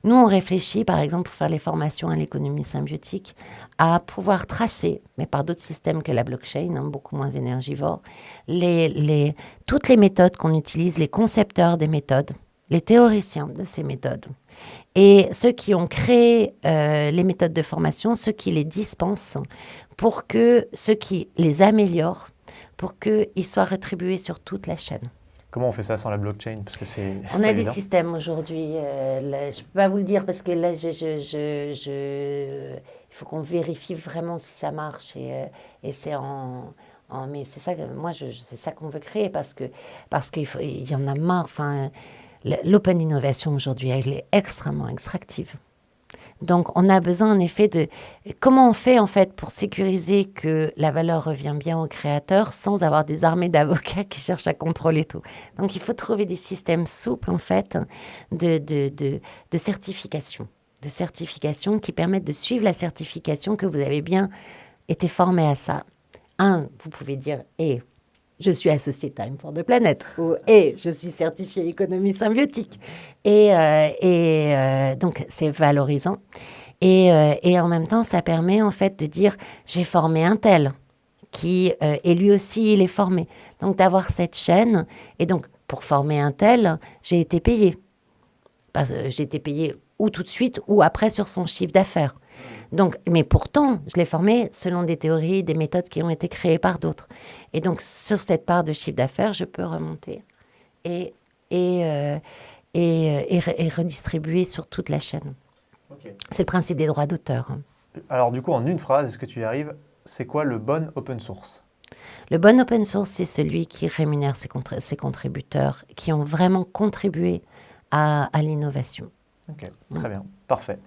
Nous, on réfléchit, par exemple, pour faire les formations à l'économie symbiotique, à pouvoir tracer, mais par d'autres systèmes que la blockchain, beaucoup moins énergivores, toutes les méthodes qu'on utilise, les concepteurs des méthodes, les théoriciens de ces méthodes, et ceux qui ont créé les méthodes de formation, ceux qui les dispensent, pour que ceux qui les améliorent, pour qu'ils soient rétribués sur toute la chaîne. Comment on fait ça sans la blockchain? Parce que on a des systèmes aujourd'hui. Je ne peux pas vous le dire parce que là, il faut qu'on vérifie vraiment si ça marche. Et c'est mais c'est ça, c'est ça qu'on veut créer parce qu'il y en a marre. Enfin, l'open innovation aujourd'hui, elle est extrêmement extractive. Donc, on a besoin en effet de... Comment on fait en fait pour sécuriser que la valeur revient bien au créateur sans avoir des armées d'avocats qui cherchent à contrôler tout? Donc, il faut trouver des systèmes souples en fait de certification. De certification qui permettent de suivre la certification que vous avez bien été formé à ça. Vous pouvez dire je suis associé Time for the Planet ou je suis certifié économie symbiotique. Donc, c'est valorisant. Et en même temps, ça permet en fait de dire j'ai formé un tel qui, et lui aussi, il est formé. Donc, d'avoir cette chaîne. Et donc, pour former un tel, j'ai été payé. J'ai été payé ou tout de suite ou après sur son chiffre d'affaires. Donc, mais pourtant, je l'ai formé selon des théories, des méthodes qui ont été créées par d'autres. Et donc, sur cette part de chiffre d'affaires, je peux remonter et redistribuer sur toute la chaîne. Okay. C'est le principe des droits d'auteur. Alors, du coup, en une phrase, est-ce que tu y arrives? C'est quoi le bon open source? Le bon open source, c'est celui qui rémunère ses contributeurs, qui ont vraiment contribué à l'innovation. Ok, très bien, parfait.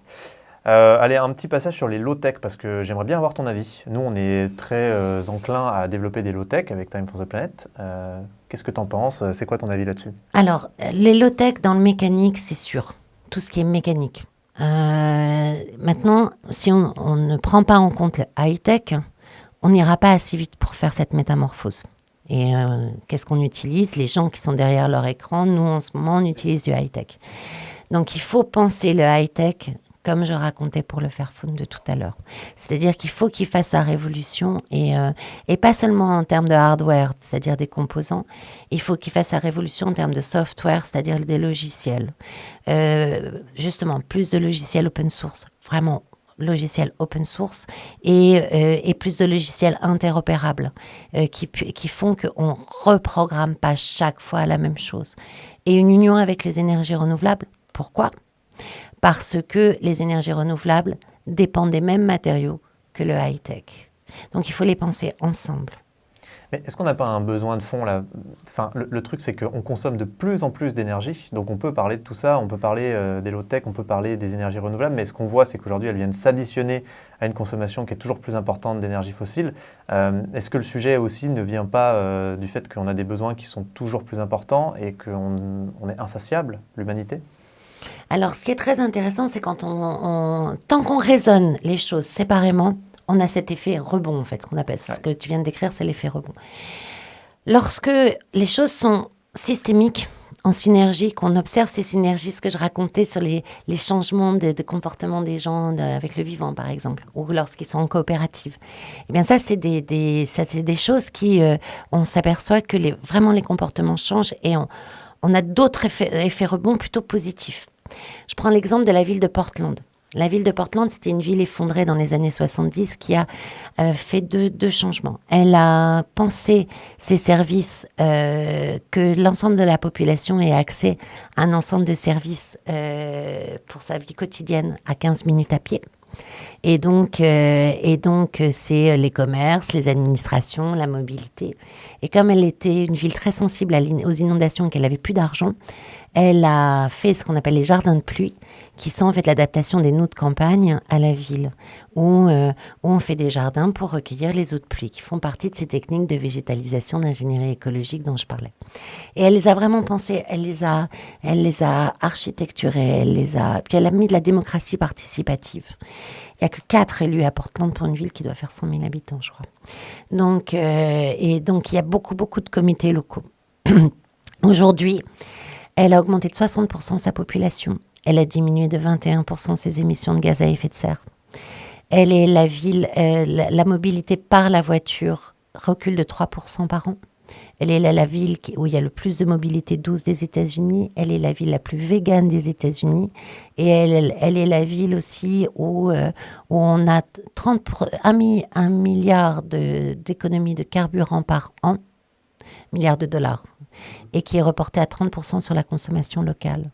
Allez, un petit passage sur les low-tech, parce que j'aimerais bien avoir ton avis. Nous, on est très enclin à développer des low-tech avec Time for the Planet. Qu'est-ce que tu en penses? C'est quoi ton avis là-dessus? Alors, les low-tech dans le mécanique, c'est sûr. Tout ce qui est mécanique. Maintenant, si on ne prend pas en compte le high-tech, on n'ira pas assez vite pour faire cette métamorphose. Et qu'est-ce qu'on utilise? Les gens qui sont derrière leur écran, nous, en ce moment, on utilise du high-tech. Donc, il faut penser le high-tech comme je racontais pour le Fairphone de tout à l'heure. C'est-à-dire qu'il faut qu'il fasse sa révolution et pas seulement en termes de hardware, c'est-à-dire des composants, il faut qu'il fasse sa révolution en termes de software, c'est-à-dire des logiciels. Justement, plus de logiciels open source, vraiment logiciels open source et plus de logiciels interopérables qui font qu'on ne reprogramme pas chaque fois la même chose. Et une union avec les énergies renouvelables. Pourquoi ? Parce que les énergies renouvelables dépendent des mêmes matériaux que le high-tech. Donc il faut les penser ensemble. Mais est-ce qu'on n'a pas un besoin de fond là ? Enfin, le truc, c'est qu'on consomme de plus en plus d'énergie. Donc on peut parler de tout ça, on peut parler des low-tech, on peut parler des énergies renouvelables. Mais ce qu'on voit, c'est qu'aujourd'hui, elles viennent s'additionner à une consommation qui est toujours plus importante d'énergie fossile. Est-ce que le sujet aussi ne vient pas du fait qu'on a des besoins qui sont toujours plus importants et qu'on est insatiable, l'humanité ? Alors, ce qui est très intéressant, c'est quand tant qu'on raisonne les choses séparément, on a cet effet rebond, en fait, ce qu'on appelle. Ce que tu viens de décrire, c'est l'effet rebond. Lorsque les choses sont systémiques, en synergie, qu'on observe ces synergies, ce que je racontais sur les changements de comportement des gens avec le vivant, par exemple, ou lorsqu'ils sont en coopérative. Eh bien, ça, c'est des choses qui, on s'aperçoit que vraiment les comportements changent et on a d'autres effets rebonds plutôt positifs. Je prends l'exemple de la ville de Portland. La ville de Portland, c'était une ville effondrée dans les années 70 qui a fait deux changements. Elle a pensé ses services, que l'ensemble de la population ait accès à un ensemble de services pour sa vie quotidienne à 15 minutes à pied. Et donc, c'est les commerces, les administrations, la mobilité. Et comme elle était une ville très sensible aux inondations et qu'elle n'avait plus d'argent, elle a fait ce qu'on appelle les jardins de pluie, qui sont en fait l'adaptation des eaux de campagne à la ville, où on fait des jardins pour recueillir les eaux de pluie, qui font partie de ces techniques de végétalisation, d'ingénierie écologique dont je parlais. Et elle les a vraiment pensées, elle les a architecturées, puis elle a mis de la démocratie participative. Il n'y a que 4 élus à Portland pour une ville qui doit faire 100 000 habitants, je crois. Donc, il y a beaucoup, beaucoup de comités locaux. Aujourd'hui, elle a augmenté de 60% sa population. Elle a diminué de 21% ses émissions de gaz à effet de serre. Elle est la ville, la mobilité par la voiture recule de 3% par an. Elle est la ville où il y a le plus de mobilité douce des États-Unis. Elle est la ville la plus végane des États-Unis. Et elle est la ville aussi où on a 1 milliard d'économies de carburant par an, milliards de dollars, et qui est reporté à 30% sur la consommation locale.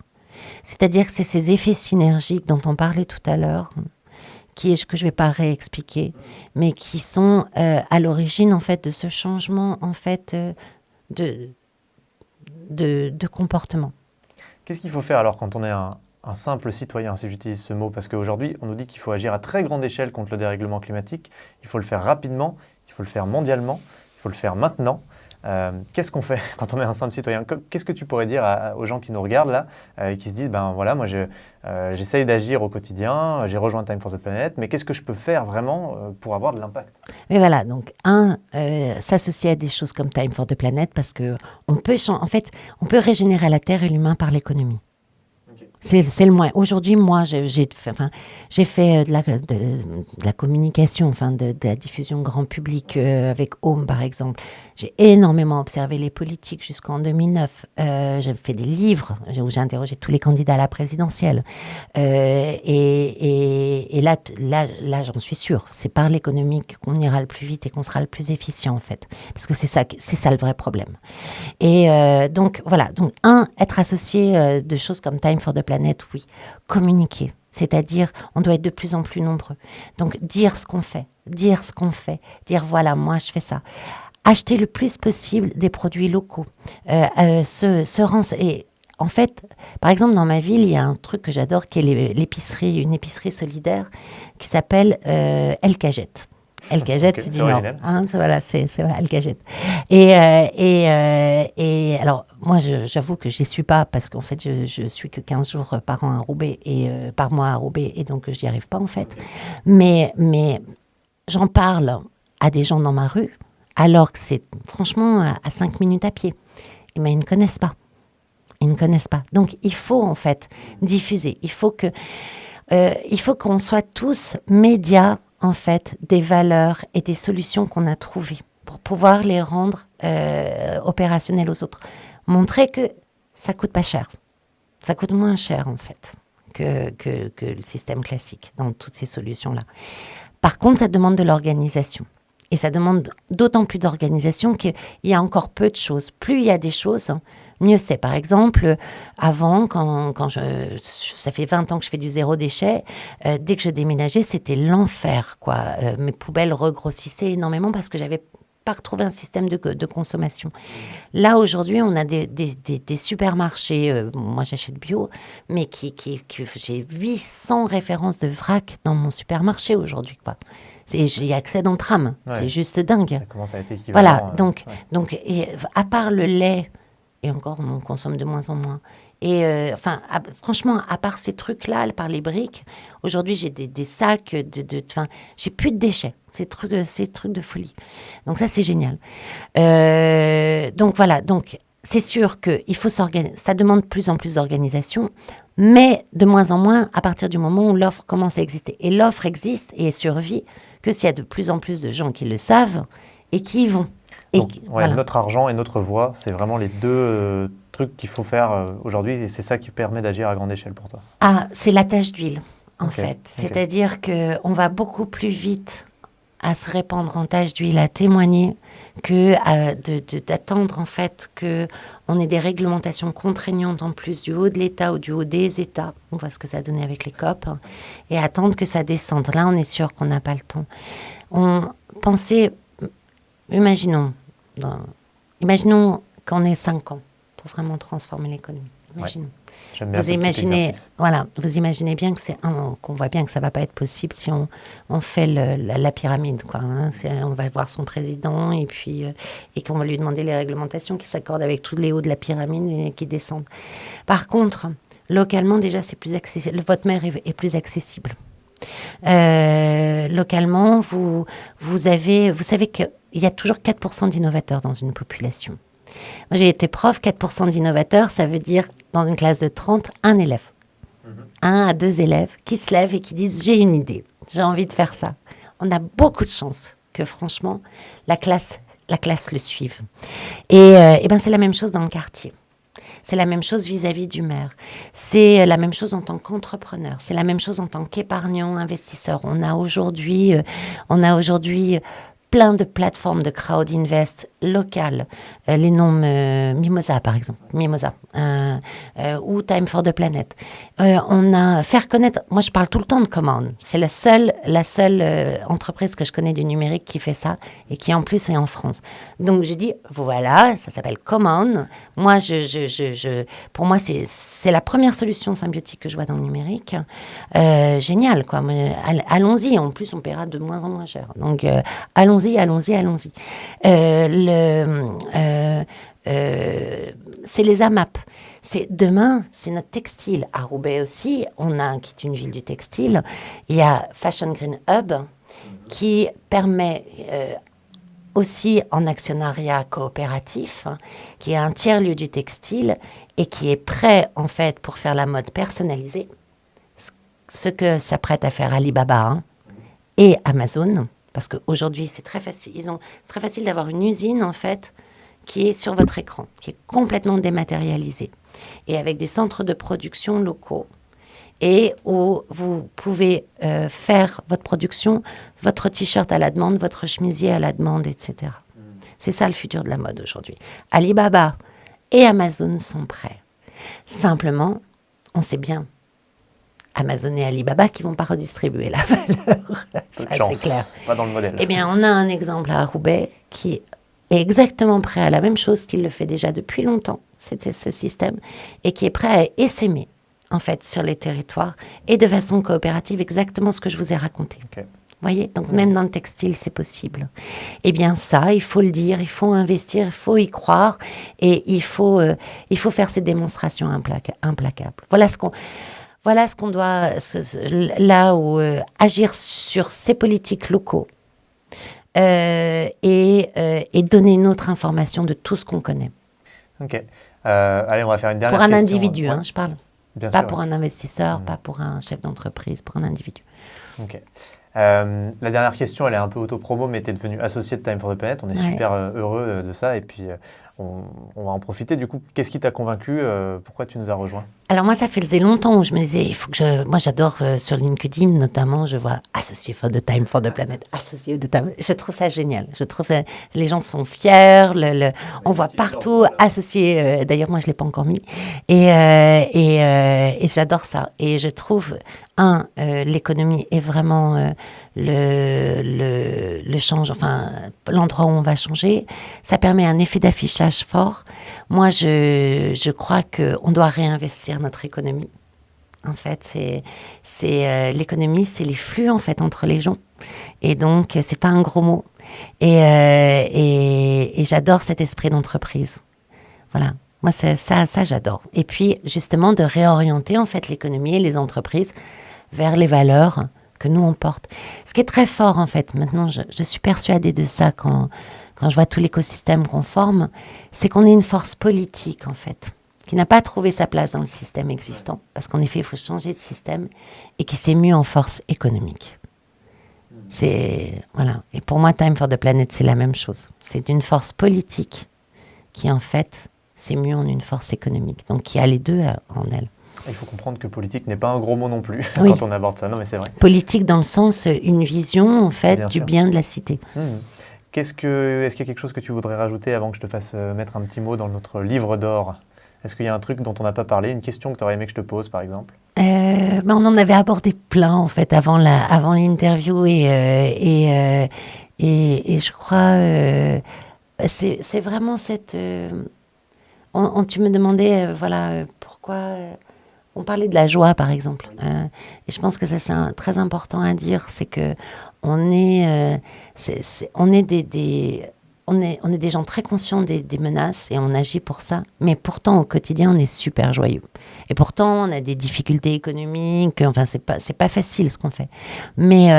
C'est-à-dire que c'est ces effets synergiques dont on parlait tout à l'heure, que je ne vais pas réexpliquer, mais qui sont à l'origine en fait de ce changement en fait de comportement. Qu'est-ce qu'il faut faire alors quand on est un simple citoyen, si j'utilise ce mot, parce qu'aujourd'hui on nous dit qu'il faut agir à très grande échelle contre le dérèglement climatique, il faut le faire rapidement, il faut le faire mondialement, il faut le faire maintenant. Qu'est-ce qu'on fait quand on est un simple citoyen ? Qu'est-ce que tu pourrais dire aux gens qui nous regardent là et qui se disent, ben voilà, moi j'essaye d'agir au quotidien, j'ai rejoint Time for the Planet, mais qu'est-ce que je peux faire vraiment pour avoir de l'impact ? Mais voilà, donc s'associer à des choses comme Time for the Planet parce que on peut régénérer la Terre et l'humain par l'économie. C'est le moins. Aujourd'hui, moi, j'ai fait de la communication, de la diffusion grand public avec Home, par exemple. J'ai énormément observé les politiques jusqu'en 2009. J'ai fait des livres où j'ai interrogé tous les candidats à la présidentielle. Et là, j'en suis sûre. C'est par l'économie qu'on ira le plus vite et qu'on sera le plus efficient, en fait. Parce que c'est ça le vrai problème. Et donc, voilà. Donc, être associé de choses comme Time for the Planet, oui. Communiquer. C'est-à-dire, on doit être de plus en plus nombreux. Donc, dire ce qu'on fait. Dire voilà, moi, je fais ça. Acheter le plus possible des produits locaux. Se renseigner. En fait, par exemple, dans ma ville, il y a un truc que j'adore qui est une épicerie solidaire qui s'appelle El Cagette. El Cagette, okay, c'est du Nord. Voilà, c'est El Cagette. Et alors, moi, j'avoue que je n'y suis pas parce qu'en fait, je suis que 15 jours par an à Roubaix par mois à Roubaix et donc je n'y arrive pas en fait. Mais j'en parle à des gens dans ma rue alors que c'est franchement à 5 minutes à pied. Mais ils ne connaissent pas. Donc, il faut en fait diffuser. Il faut qu'on soit tous médias en fait des valeurs et des solutions qu'on a trouvées pour pouvoir les rendre opérationnelles aux autres. Montrer que ça coûte pas cher. Ça coûte moins cher en fait que le système classique dans toutes ces solutions-là. Par contre, ça demande de l'organisation. Et ça demande d'autant plus d'organisation qu'il y a encore peu de choses. Plus il y a des choses, mieux c'est. Par exemple, avant, ça fait 20 ans que je fais du zéro déchet, dès que je déménageais, c'était l'enfer, quoi. Mes poubelles regrossissaient énormément parce que j'avais pas retrouvé un système de consommation. Là, aujourd'hui, on a des supermarchés, moi j'achète bio, mais j'ai 800 références de vrac dans mon supermarché aujourd'hui, quoi. J'y accède en tram, c'est juste dingue. Ça commence à être équivalent. Voilà, donc et, à part le lait, et encore on consomme de moins en moins, et franchement, à part ces trucs-là, à part les briques, aujourd'hui j'ai des sacs, j'ai plus de déchets, ces trucs de folie. Donc ça c'est génial. Donc voilà, donc c'est sûr qu'il faut s'organiser, ça demande de plus en plus d'organisation, mais de moins en moins à partir du moment où l'offre commence à exister. Et l'offre existe et survit que s'il y a de plus en plus de gens qui le savent et qui y vont. Donc, voilà. Notre argent et notre voix, c'est vraiment les deux trucs qu'il faut faire aujourd'hui et c'est ça qui permet d'agir à grande échelle pour toi. Ah, c'est la tache d'huile, en fait. C'est-à-dire qu'on va beaucoup plus vite à se répandre en tache d'huile, à témoigner, que d'attendre en fait qu'on ait des réglementations contraignantes en plus du haut de l'État ou du haut des États. On voit ce que ça a donné avec les COP. Et attendre que ça descende. Là, on est sûr qu'on n'a pas le temps. Imaginons qu'on ait 5 ans pour vraiment transformer l'économie. Imaginons. J'aime bien vous imaginez bien qu'on voit bien que ça va pas être possible si on fait la pyramide, quoi. Hein. On va voir son président et qu'on va lui demander les réglementations qui s'accordent avec tous les hauts de la pyramide et qui descendent. Par contre, localement déjà c'est plus accessible. Votre maire est plus accessible. Localement, vous savez qu'il y a toujours 4% d'innovateurs dans une population. Moi, j'ai été prof, 4% d'innovateurs, ça veut dire, dans une classe de 30, un élève. 1 à 2 élèves qui se lèvent et qui disent « j'ai une idée, j'ai envie de faire ça ». On a beaucoup de chance que, franchement, la classe le suive. Et c'est la même chose dans le quartier. C'est la même chose vis-à-vis du maire. C'est la même chose en tant qu'entrepreneur. C'est la même chose en tant qu'épargnant, investisseur. On a aujourd'hui plein de plateformes de crowd invest locales. Les noms Mimosa, par exemple. Mimosa. Ou Time for the Planet. On a faire connaître... Moi, je parle tout le temps de Common. C'est la seule entreprise que je connais du numérique qui fait ça et qui, en plus, est en France. Donc, je dis, voilà, ça s'appelle Common. Moi, pour moi, c'est la première solution symbiotique que je vois dans le numérique. Génial, quoi. Mais, allons-y. En plus, on paiera de moins en moins cher. Donc, allons-y. C'est les AMAP. Demain, c'est notre textile. À Roubaix aussi, qui est une ville du textile, il y a Fashion Green Hub qui permet aussi en actionnariat coopératif, qui est un tiers-lieu du textile et qui est prêt en fait pour faire la mode personnalisée, ce que s'apprête à faire Alibaba et Amazon. Parce qu'aujourd'hui, c'est très facile. C'est très facile d'avoir une usine, en fait, qui est sur votre écran, qui est complètement dématérialisée. Et avec des centres de production locaux. Et où vous pouvez faire votre production, votre t-shirt à la demande, votre chemisier à la demande, etc. C'est ça le futur de la mode aujourd'hui. Alibaba et Amazon sont prêts. Simplement, on sait bien, Amazon et Alibaba qui ne vont pas redistribuer la valeur. Ça, c'est clair. Pas dans le modèle. Eh bien, on a un exemple à Roubaix qui est exactement prêt à la même chose, qu'il le fait déjà depuis longtemps, c'était ce système, et qui est prêt à essaimer, en fait, sur les territoires, et de façon coopérative, exactement ce que je vous ai raconté. Okay. Vous voyez, donc même dans le textile, c'est possible. Eh bien ça, il faut le dire, il faut investir, il faut y croire, et il faut faire ces démonstrations implacables. Voilà ce qu'on doit, là où agir sur ces politiques locaux et donner une autre information de tout ce qu'on connaît. Ok. Allez, on va faire une dernière question. Pour un question. individu, je parle. Bien pas sûr, pour un investisseur, pas pour un chef d'entreprise, pour un individu. Ok. La dernière question, elle est un peu auto-promo, mais tu es devenu associé de Time for the Planet. On est super heureux de ça. Et puis, on va en profiter. Du coup, qu'est-ce qui t'a convaincu? Pourquoi tu nous as rejoints? Alors moi, ça faisait longtemps où je me disais, il faut que je... Moi, j'adore sur LinkedIn, notamment, je vois associé de Time for the Planet, associé de Time... Je trouve ça génial. Je trouve ça... Les gens sont fiers, on voit partout associé. D'ailleurs, moi, je ne l'ai pas encore mis. Et j'adore ça. Et je trouve, l'économie est vraiment le change, enfin, l'endroit où on va changer. Ça permet un effet d'affichage fort. Moi, je crois qu'on doit réinvestir notre économie. En fait, l'économie, c'est les flux en fait entre les gens. Et donc, c'est pas un gros mot. Et j'adore cet esprit d'entreprise. Voilà. Moi, ça, j'adore. Et puis, justement, de réorienter en fait l'économie et les entreprises vers les valeurs que nous on porte. Ce qui est très fort en fait. Maintenant, je suis persuadée de ça quand je vois tout l'écosystème qu'on forme, c'est qu'on est une force politique, en fait, qui n'a pas trouvé sa place dans le système existant, parce qu'en effet, il faut changer de système, et qui s'est mue en force économique. Voilà. Et pour moi, Time for the Planet, c'est la même chose. C'est une force politique qui, en fait, s'est mue en une force économique, donc qui a les deux en elle. Il faut comprendre que politique n'est pas un gros mot non plus oui. quand on aborde ça. Non, mais c'est vrai. Politique dans le sens, une vision, en fait, du bien de la cité. Est-ce qu'il y a quelque chose que tu voudrais rajouter avant que je te fasse mettre un petit mot dans notre livre d'or? Est-ce qu'il y a un truc dont on n'a pas parlé, une question que tu aurais aimé que je te pose, par exemple? On en avait abordé plein, en fait, avant l'interview. Et je crois... c'est vraiment cette... tu me demandais, pourquoi... on parlait de la joie, par exemple. Et je pense que ça, c'est très important à dire. C'est que on est des gens très conscients des menaces et on agit pour ça. Mais pourtant, au quotidien, on est super joyeux. Et pourtant, on a des difficultés économiques. Enfin, c'est pas facile ce qu'on fait. Mais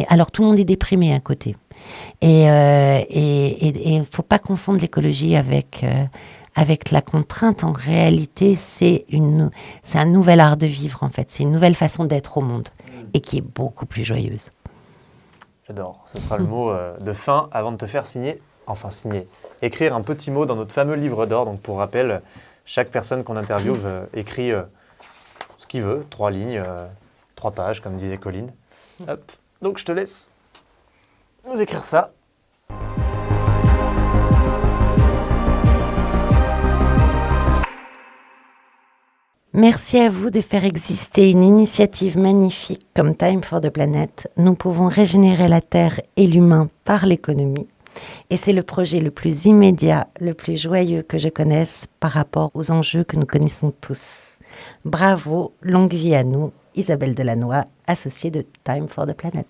alors, tout le monde est déprimé à côté. Et il faut pas confondre l'écologie avec la contrainte. En réalité, c'est un nouvel art de vivre, en fait. C'est une nouvelle façon d'être au monde et qui est beaucoup plus joyeuse. J'adore. Ce sera le mot de fin avant de te faire écrire un petit mot dans notre fameux livre d'or. Donc, pour rappel, chaque personne qu'on interviewe écrit ce qu'il veut, 3 lignes, 3 pages, comme disait Colline. Hop. Donc, je te laisse nous écrire ça. Merci à vous de faire exister une initiative magnifique comme Time for the Planet. Nous pouvons régénérer la Terre et l'humain par l'économie. Et c'est le projet le plus immédiat, le plus joyeux que je connaisse par rapport aux enjeux que nous connaissons tous. Bravo, longue vie à nous, Isabelle Delannoy, associée de Time for the Planet.